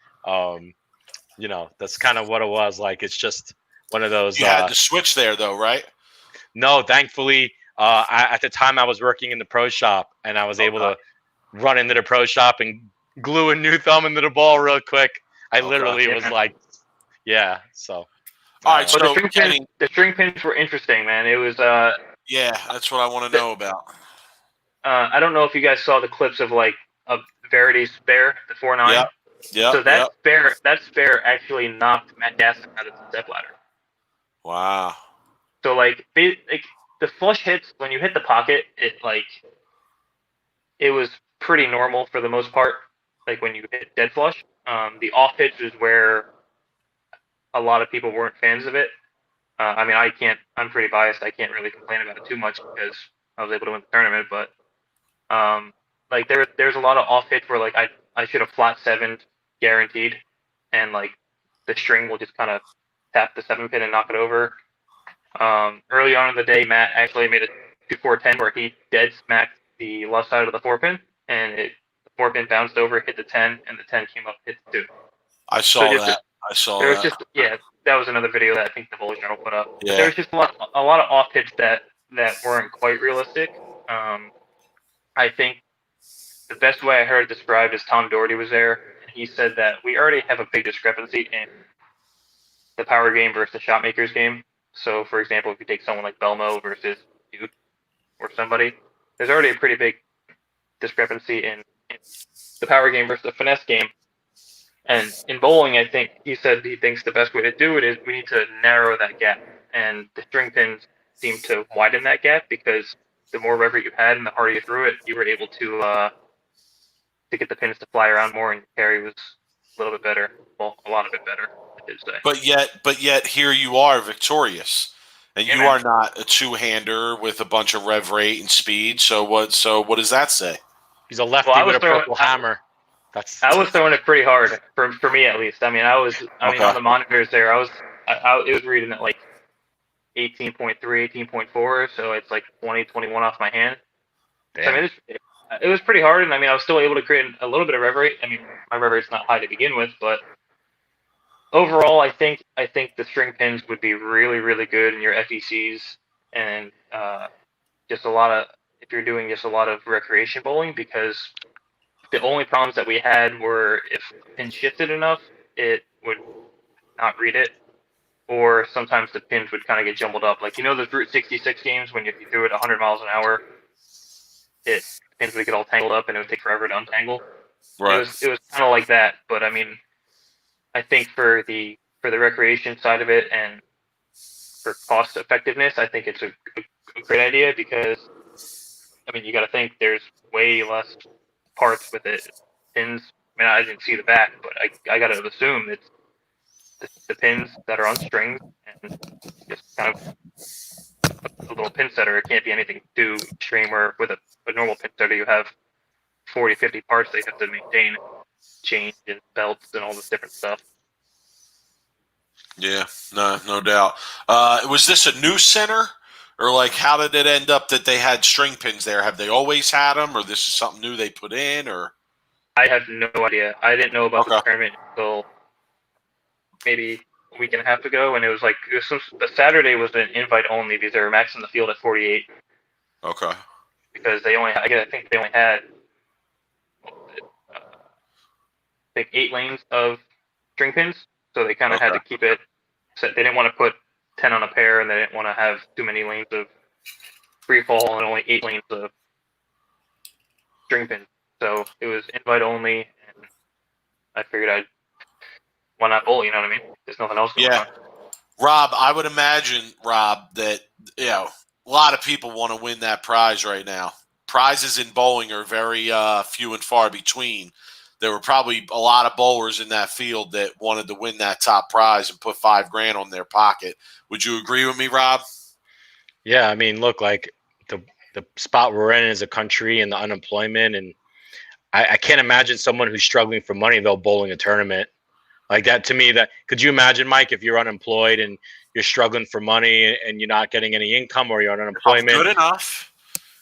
that's kind of what it was. Like it's just one of those. You had to switch there, though, right? No, thankfully, at the time I was working in the pro shop, and I was able to run into the pro shop and glue a new thumb into the ball real quick. I literally was like, yeah. So, all right. But So the string pins were interesting, man. It was yeah, that's what I want to know about. I don't know if you guys saw the clips of Verity's spare, the 4-9. Yep. Yeah. So that spare actually knocked Matt Gasson out of the step ladder. Wow. So the flush hits, when you hit the pocket, it was pretty normal for the most part. Like when you hit dead flush, the off hits is where a lot of people weren't fans of it. I mean, I'm pretty biased. I can't really complain about it too much because I was able to win the tournament. But there's a lot of off hits where I should have flat 7'd guaranteed, and the string will just kind of tap the 7 pin and knock it over. Early on in the day, Matt actually made a 2-4-10 where he dead smacked the left side of the 4 pin, and the 4 pin bounced over, hit the 10, and the 10 came up, hit the 2. I saw that. There was that was another video that I think the Bowling Journal put up. Yeah. There was just a lot of off hits that weren't quite realistic. I think the best way I heard it described is Tom Doherty was there, and he said that we already have a big discrepancy in the power game versus the shot makers game. So, for example, if you take someone like Belmo versus Duke or somebody, there's already a pretty big discrepancy in the power game versus the finesse game. And in bowling, I think he said he thinks the best way to do it is we need to narrow that gap. And the string pins seem to widen that gap because the more reverb you had and the harder you threw it, you were able to get the pins to fly around more, and your carry was a little bit better. Well, a lot of it better, I should say. But yet here you are victorious, and you are not a 2-hander with a bunch of rev rate and speed. So what does that say? He's a lefty with a purple hammer. I was throwing it pretty hard for me at least. I mean, on the monitors there, it was reading at 18.3, 18.4, so it's 20, 21 off my hand. So, I mean, it was pretty hard, and I mean, I was still able to create a little bit of rev rate. I mean, my rev rate's not high to begin with, but overall, I think the string pins would be really, really good in your FECs, and just if you're doing just a lot of recreation bowling, because the only problems that we had were if the pin shifted enough, it would not read it, or sometimes the pins would kind of get jumbled up. Like, those Route 66 games when if you threw it 100 miles an hour, pins would get all tangled up and it would take forever to untangle. Right. It was kind of like that, but I mean, I think for the recreation side of it and for cost effectiveness, I think it's a great idea because, I mean, you got to think there's way less parts with it. Pins, I mean, I didn't see the back, but I got to assume it's the pins that are on strings and just kind of a little pin setter. It can't be anything too extreme, where with a normal pin setter you have 40, 50 parts they have to maintain, change and belts and all this different stuff. Yeah, no doubt. Was this a new center, or like how did it end up that they had string pins there? Have they always had them, or this is something new they put in? Or I have no idea. I didn't know about the tournament until maybe a week and a half ago, and the Saturday was an invite only because they were maxing the field at 48. Okay. Because I think they only had 8 lanes of string pins, so they kind of had to keep it set. They didn't want to put 10 on a pair, and they didn't want to have too many lanes of free fall and only 8 lanes of string pins. So it was invite only, and I figured why not bowl? You know what I mean? There's nothing else going on. Rob, I would imagine, that a lot of people want to win that prize right now. Prizes in bowling are very few and far between. There were probably a lot of bowlers in that field that wanted to win that top prize and put $5,000 on their pocket. Would you agree with me, Rob? Yeah, I mean, look, like the spot we're in as a country and the unemployment, and I can't imagine someone who's struggling for money though bowling a tournament like that. To me, could you imagine, Mike, if you're unemployed and you're struggling for money and you're not getting any income, or you're on unemployment? Good enough.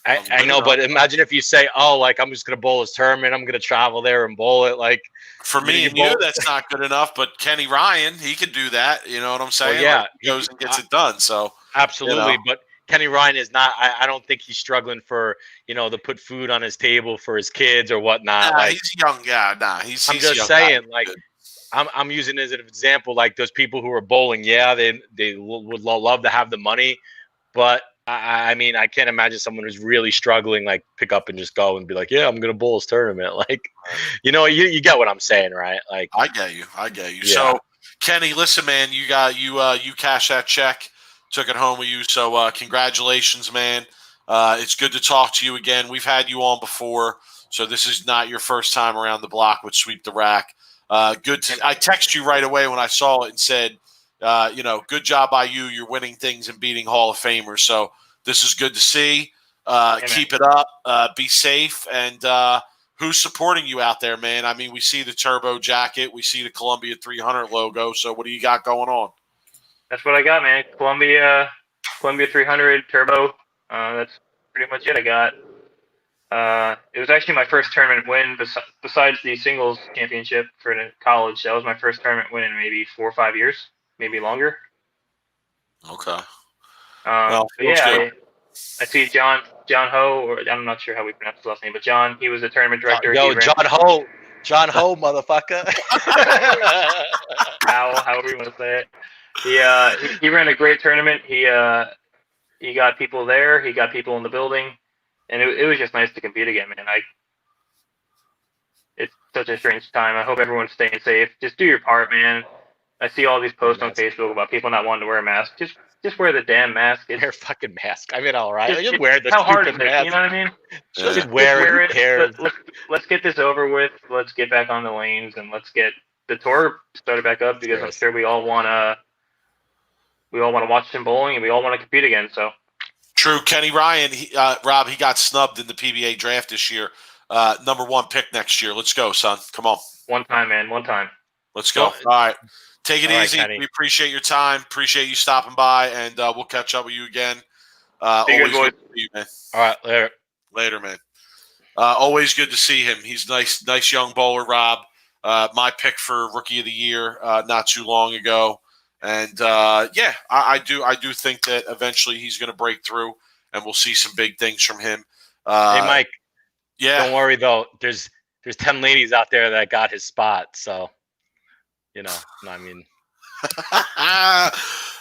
I know, but imagine if you say, "Oh, like I'm just gonna bowl this tournament. I'm gonna travel there and bowl it." Like for me and you, that's not good enough. But Kenny Ryan, he could do that. You know what I'm saying? Well, yeah, he goes and gets it done. So absolutely, but Kenny Ryan is not. I don't think he's struggling for to put food on his table for his kids or whatnot. Nah, he's a young guy. He's I'm just saying, like. I'm using it as an example, like those people who are bowling. Yeah, they would love to have the money, but I mean, I can't imagine someone who's really struggling, like pick up and just go and be like, yeah, I'm going to bowl this tournament. Like, you get what I'm saying, right? Like, I get you. Yeah. So Kenny, listen, man, you cashed that check, took it home with you. So congratulations, man. It's good to talk to you again. We've had you on before, so this is not your first time around the block with Sweep the Rack. I texted you right away when I saw it and said, good job by you. You're winning things and beating Hall of Famers. So this is good to see. Keep it up. Be safe. And who's supporting you out there, man? I mean, we see the Turbo jacket. We see the Columbia 300 logo. So what do you got going on? That's what I got, man. Columbia 300 Turbo. That's pretty much it. I got. It was actually my first tournament win besides the singles championship for college. That was my first tournament win in maybe 4 or 5 years, maybe longer. Okay. I see John Ho, or I'm not sure how we pronounce his last name, but John, he was a tournament director. John Ho, motherfucker. However you want to say it. He ran a great tournament. He got people there. He got people in the building. And it was just nice to compete again, man. It's such a strange time. I hope everyone's staying safe. Just do your part, man. I see all these posts on Facebook about people not wanting to wear a mask. Just wear the damn mask. Wear a fucking mask. I mean, all right. Just wear the how hard stupid is it? mask. You know what I mean? Just wear it. Who cares? Let's get this over with. Let's get back on the lanes and let's get the tour started back up because I'm sure we all want to watch some bowling and we all want to compete again. So. True. Kenny Ryan, Rob, he got snubbed in the PBA draft this year. Number 1 pick next year. Let's go, son. Come on. One time, man. One time. Let's go. All right. Take it easy. We appreciate your time. Appreciate you stopping by, and we'll catch up with you again. Always good to see you, man. All right. Later. Later, man. Always good to see him. He's nice young bowler, Rob. My pick for Rookie of the Year not too long ago. And I do think that eventually he's going to break through, and we'll see some big things from him. Hey, Mike. Yeah. Don't worry though. There's 10 ladies out there that got his spot. So, I mean, Not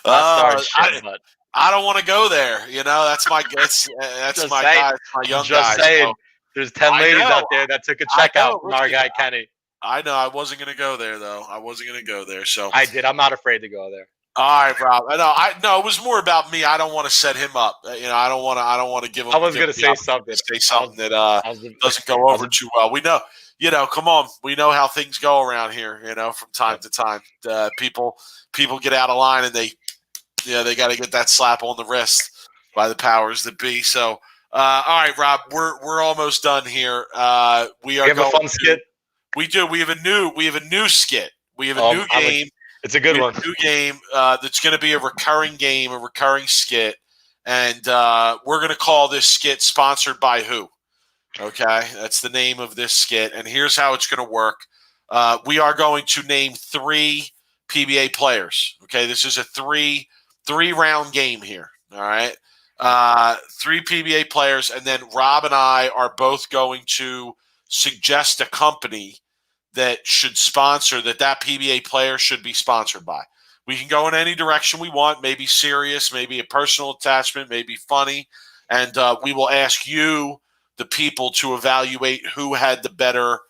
starting shit, but I don't want to go there. You know, that's my that's Just my saying. guy, my young just guy. saying, So there's 10 I ladies know. out there that took a I check know. out from our Listen, guy Kenny. I know I wasn't going to go there though. I wasn't going to go there. So I did. I'm not afraid to go there. all right, Rob. No, it was more about me. I don't want to set him up. You know, I don't want to give him. I was give going him to the say opportunity something. to say something that doesn't go I was- over too well. We know, come on. We know how things go around here. You know, from time to time, people get out of line and they got to get that slap on the wrist by the powers that be. So, all right, Rob, we're almost done here. We are We have a going fun to- skit. We do. We have a new skit. We have a new game. It's a good We one. have a new game that's going to be a recurring game, a recurring skit, and we're going to call this skit "Sponsored by Who." Okay, that's the name of this skit, and here's how it's going to work. We are going to name 3 PBA players. Okay, this is a three round game here. All right, 3 PBA players, and then Rob and I are both going to suggest a company that should sponsor that PBA player should be sponsored by. We can go in any direction we want, maybe serious, maybe a personal attachment, maybe funny, and we will ask you, the people, to evaluate who had the better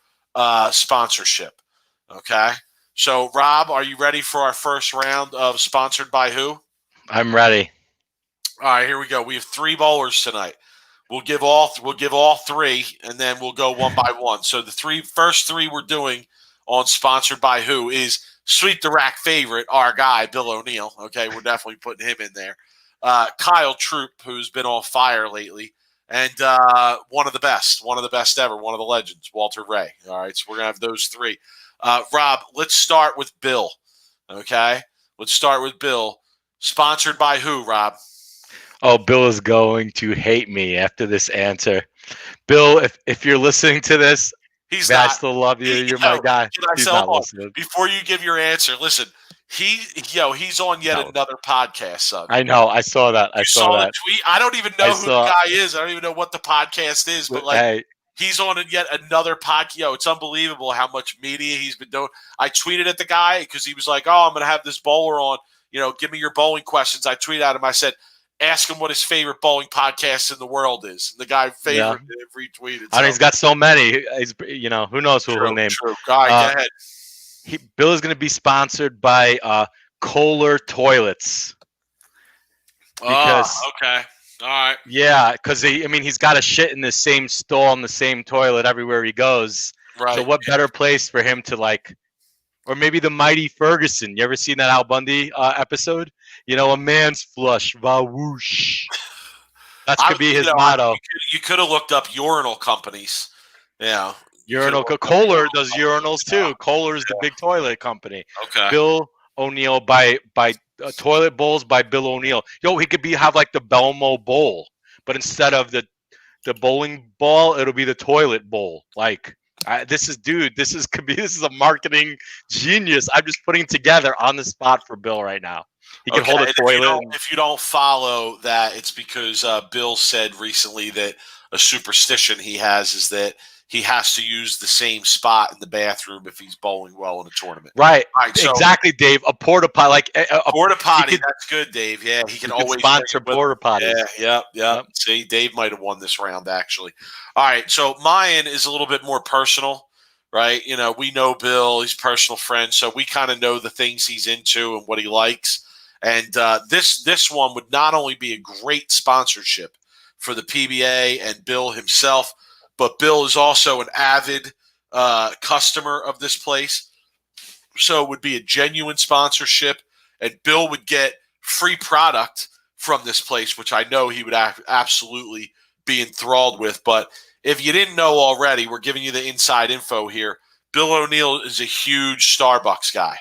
sponsorship. Okay? So, Rob, are you ready for our first round of Sponsored by Who? I'm ready. All right, here we go. We have 3 bowlers tonight. We'll give all 3, and then we'll go one by one. So the first three we're doing on Sponsored by Who is Sweep the Rack favorite, our guy, Bill O'Neill. Okay, we're definitely putting him in there. Kyle Troop, who's been on fire lately, and one of the best ever, one of the legends, Walter Ray. All right, so we're going to have those 3. Rob, let's start with Bill. Okay, let's start with Bill. Sponsored by Who, Rob? Oh, Bill is going to hate me after this answer. Bill, if you're listening to this, He's I not. still love you. You're my guy. He's not listening. Before you give your answer, listen. He's on yet another podcast, son. I know. I saw that. I saw that. The tweet. I don't even know who the guy is. I don't even know what the podcast is. But he's on yet another podcast. It's unbelievable how much media he's been doing. I tweeted at the guy because he was like, "Oh, I'm going to have this bowler on. Give me your bowling questions." I tweeted at him. I said, ask him what his favorite bowling podcast in the world is. And the guy favored it, retweeted. I mean, he's got so many. Who knows who he'll name. True. Go ahead. Bill is going to be sponsored by Kohler Toilets. Because, okay. All right. Yeah, because he's got to shit in the same stall in the same toilet everywhere he goes. Right. So what better place for him to or maybe the Mighty Ferguson. You ever seen that Al Bundy episode? A man's flush, va whoosh. That could be his motto. You could have looked up urinal companies. Yeah. Urinal. Kohler does urinals too. Kohler's the big toilet company. Okay. Bill O'Neill by toilet bowls by Bill O'Neill. He could have like the Belmo bowl, but instead of the bowling ball, it'll be the toilet bowl. This is a marketing genius. I'm just putting together on the spot for Bill right now. He can hold a toilet. If you don't follow that, it's because Bill said recently that a superstition he has is that he has to use the same spot in the bathroom if he's bowling well in a tournament. Right. Exactly, Dave. A porta potty, a porta potty. That's good, Dave. Yeah, he can always sponsor porta potty. Yeah. See, Dave might have won this round actually. All right, so mine is a little bit more personal, right? We know Bill; he's a personal friend, so we kind of know the things he's into and what he likes. And this one would not only be a great sponsorship for the PBA and Bill himself, but Bill is also an avid customer of this place. So it would be a genuine sponsorship, and Bill would get free product from this place, which I know he would absolutely be enthralled with. But if you didn't know already, we're giving you the inside info here. Bill O'Neill is a huge Starbucks guy.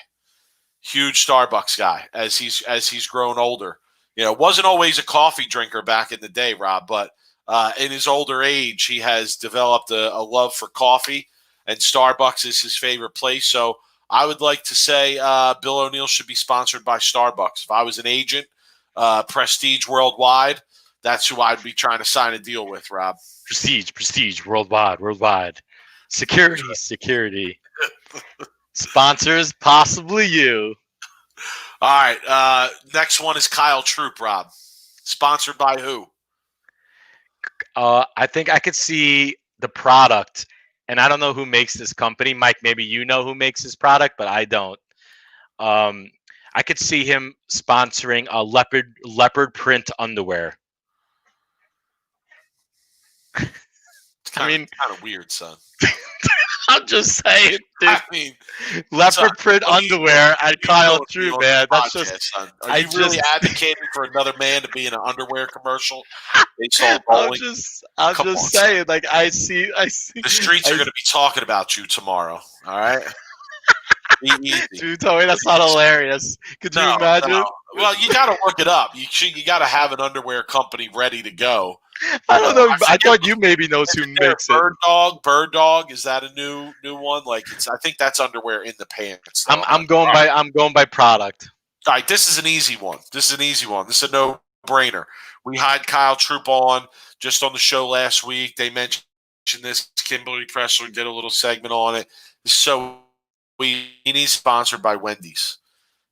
As he's grown older. Wasn't always a coffee drinker back in the day, Rob, but in his older age, he has developed a love for coffee, and Starbucks is his favorite place. So I would like to say Bill O'Neill should be sponsored by Starbucks. If I was an agent, Prestige Worldwide, that's who I'd be trying to sign a deal with, Rob. Prestige Worldwide. Security. Sponsors, possibly you. All right. Next one is Kyle Troop, Rob. Sponsored by who? I think I could see the product, and I don't know who makes this company. Mike, maybe you know who makes this product, but I don't. I could see him sponsoring a leopard print underwear. Kind of weird, son. I'm just saying, dude. I mean, Leopard print underwear at Kyle Troop, Troop, man. That's just. son. Are you really advocating for another man to be in an underwear commercial? I'm just saying. Like I see. The streets are going to be talking about you tomorrow. All right. Be easy. Dude, tell me that's not hilarious. Could you imagine? No. Well, you got to look it up. You got to have an underwear company ready to go. I don't know. I thought you maybe knows who makes it. Bird Dog. Is that a new one? Like I think that's underwear in the pants. I'm going by product. All right, this is an easy one. This is a no-brainer. We had Kyle Troop on just on the show last week. They mentioned this. Kimberly Pressler did a little segment on it. So he needs sponsored by Wendy's.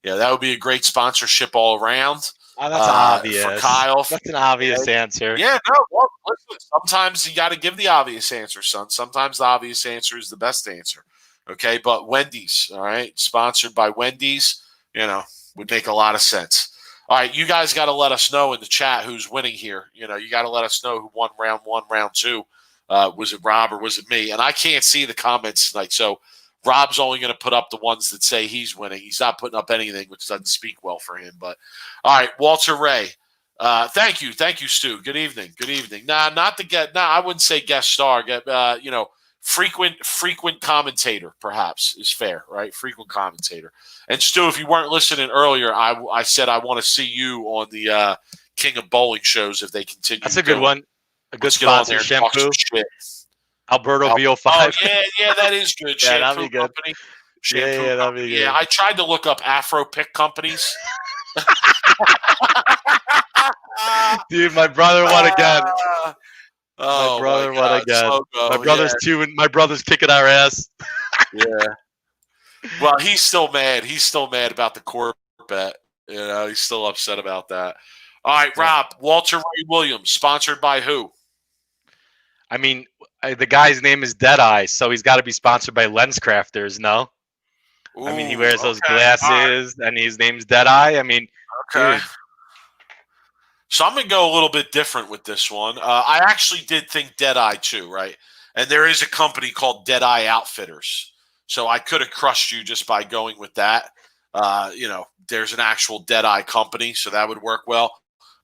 Yeah, that would be a great sponsorship all around. Oh, that's obvious. For Kyle. That's an obvious answer. Yeah, no. Well, listen, sometimes you got to give the obvious answer, son. Sometimes the obvious answer is the best answer. Okay, but Wendy's, all right, sponsored by Wendy's, would make a lot of sense. All right, you guys got to let us know in the chat who's winning here. You got to let us know who won round one, round two. Was it Rob or was it me? And I can't see the comments tonight, so Rob's only going to put up the ones that say he's winning. He's not putting up anything, which doesn't speak well for him. But all right, Walter Ray. Thank you, Stu. Good evening. I wouldn't say guest star. Frequent commentator, perhaps, is fair, right? Frequent commentator. And Stu, if you weren't listening earlier, I said I want to see you on the King of Bowling shows if they continue. That's a good one. A good sponsor, shampoo. Alberto VO5. Oh, yeah, that is good. Yeah, that'd be good. Company. That'd be good. Yeah, I tried to look up Afro pick companies. Dude, my brother won again. My brother won again. My brother's kicking our ass. Yeah. Well, he's still mad. He's still mad about the court bet. He's still upset about that. All right, Rob. Walter Ray Williams, sponsored by who? I mean, the guy's name is Deadeye, so he's got to be sponsored by LensCrafters, no? Ooh, I mean, he wears those glasses, and his name's Deadeye. I mean, okay. Dude. So I'm going to go a little bit different with this one. I actually did think Deadeye too, right? And there is a company called Deadeye Outfitters. So I could have crushed you just by going with that. There's an actual Deadeye company, so that would work well.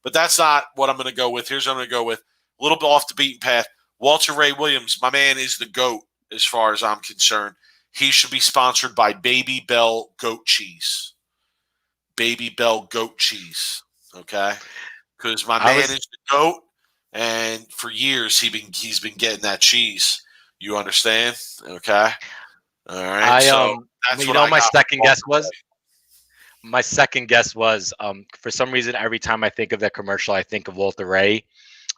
But that's not what I'm going to go with. Here's what I'm going to go with. A little bit off the beaten path. Walter Ray Williams, my man, is the GOAT as far as I'm concerned. He should be sponsored by Baby Bell Goat Cheese. Baby Bell Goat Cheese, okay? Because my man is the GOAT, and for years he's been getting that cheese. You understand? Okay? All right. That's what my second guess was? My second guess was, for some reason, every time I think of that commercial, I think of Walter Ray,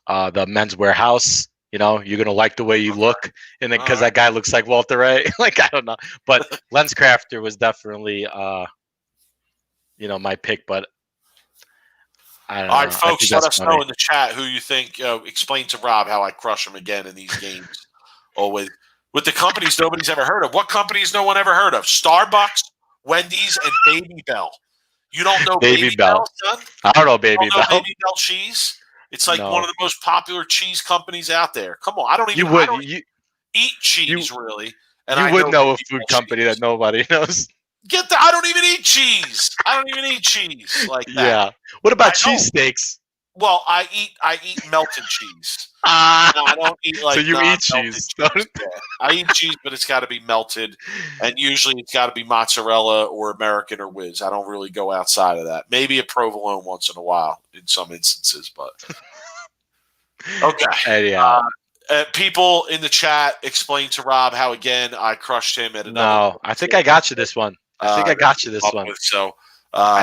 the Men's Warehouse. You're going to like the way you look. And then because that guy looks like Walter Ray. Like, I don't know. But LensCrafter was definitely, my pick. But I don't know. All right, folks, let us know in the chat who you think. Explain to Rob how I crush him again in these games. Always. With the companies nobody's ever heard of. What companies no one ever heard of? Starbucks, Wendy's, and Baby Bell. You don't know Baby Bell, son? I don't know Baby Bell. Baby Bell cheese? It's like one of the most popular cheese companies out there. Come on, I don't even eat cheese really. And you would know a food company that nobody knows. I don't even eat cheese. I don't even eat cheese like that. Yeah. What about cheesesteaks? Well, I eat melted cheese. No, I don't eat so you eat cheese. I eat cheese, but it's got to be melted, and usually it's got to be mozzarella or American or Whiz. I don't really go outside of that. Maybe a provolone once in a while in some instances, but okay. People in the chat explain to Rob how again I crushed him at another. No, I think I got you this one. I got you this one. So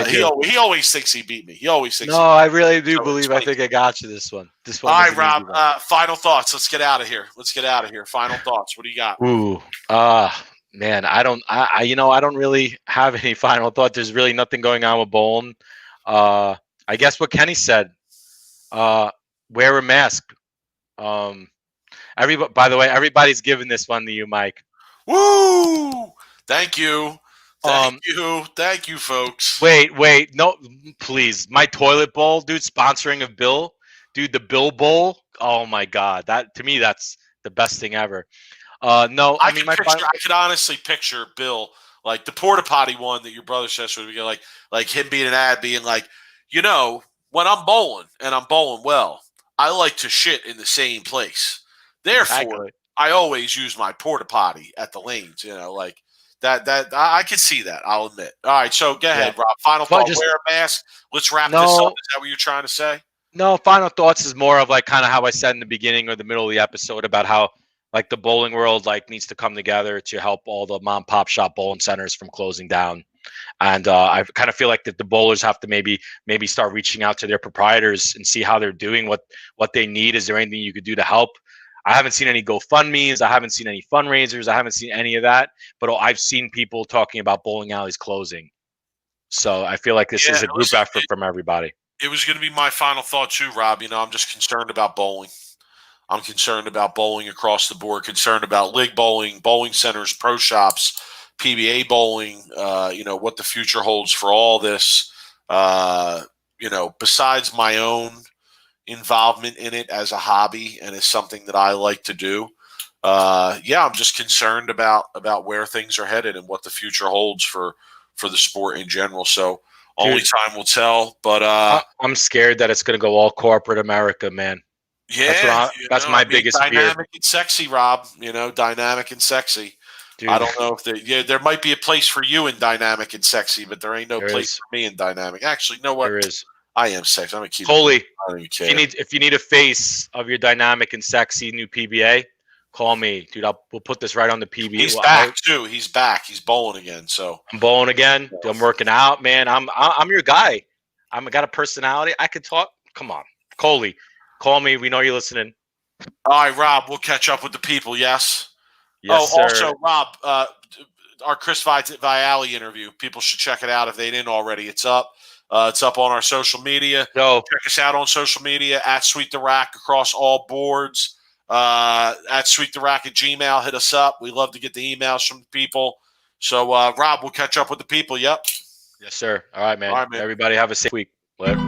he always thinks he beat me. He always thinks. No, I really do believe. I think I got you this one. This one. All right, Rob. Final thoughts. Let's get out of here. Final thoughts. What do you got? Ooh. Man, I don't really have any final thought. There's really nothing going on with bowling. I guess what Kenny said. Wear a mask. Everybody. By the way, everybody's giving this one to you, Mike. Woo! Thank you. Thank you, folks. Wait, no, please. My toilet bowl, dude, sponsoring of Bill, dude, the Bill Bowl. Oh my God, that to me, that's the best thing ever. No, I mean, I could honestly picture Bill, like the porta potty one that your brother says would be like him being an ad, being like, when I'm bowling and I'm bowling well, I like to shit in the same place. Therefore, Exactly. I always use my porta potty at the lanes. Like that. I can see that. I'll admit. All right, so go ahead, Rob. Final thought. Wear a mask. Let's wrap this up. Is that what you're trying to say? No, final thoughts is more of like kind of how I said in the beginning or the middle of the episode about how like the bowling world like needs to come together to help all the mom pop shop bowling centers from closing down. And I kind of feel like that the bowlers have to maybe start reaching out to their proprietors and see how they're doing, what they need. Is there anything you could do to help? I haven't seen any GoFundMes. I haven't seen any fundraisers. I haven't seen any of that. But I've seen people talking about bowling alleys closing. So I feel like this is a group effort from everybody. It was going to be my final thought too, Rob. I'm just concerned about bowling. I'm concerned about bowling across the board, concerned about league bowling, bowling centers, pro shops, PBA bowling, what the future holds for all this. Besides my own involvement in it as a hobby and as something that I like to do. I'm just concerned about where things are headed and what the future holds for the sport in general. So only time will tell, but I'm scared that it's going to go all corporate America, man. Yeah, that's my biggest fear. Dynamic and sexy, Rob. Dynamic and sexy. Dude. I don't know if there might be a place for you in dynamic and sexy, but there ain't no place for me in dynamic. Actually, you know what? There is. I am sexy. I'm gonna keep. Holy. If you need a face of your dynamic and sexy new PBA, call me, dude. We'll put this right on the PBA. He's back too. He's back. He's bowling again. So I'm bowling again. I'm working out, man. I'm your guy. I got a personality. I could talk. Come on, Coley. Call me. We know you're listening. All right, Rob. We'll catch up with the people. Yes. Yes, sir. Also, Rob, our Chris Viale interview. People should check it out if they didn't already. It's up. It's up on our social media. No. Check us out on social media at Sweep the Rack across all boards. At Sweep the Rack at Gmail. Hit us up. We love to get the emails from people. So, Rob, we'll catch up with the people. Yep. Yes, sir. All right, man. All right, man. Everybody have a safe week. Later.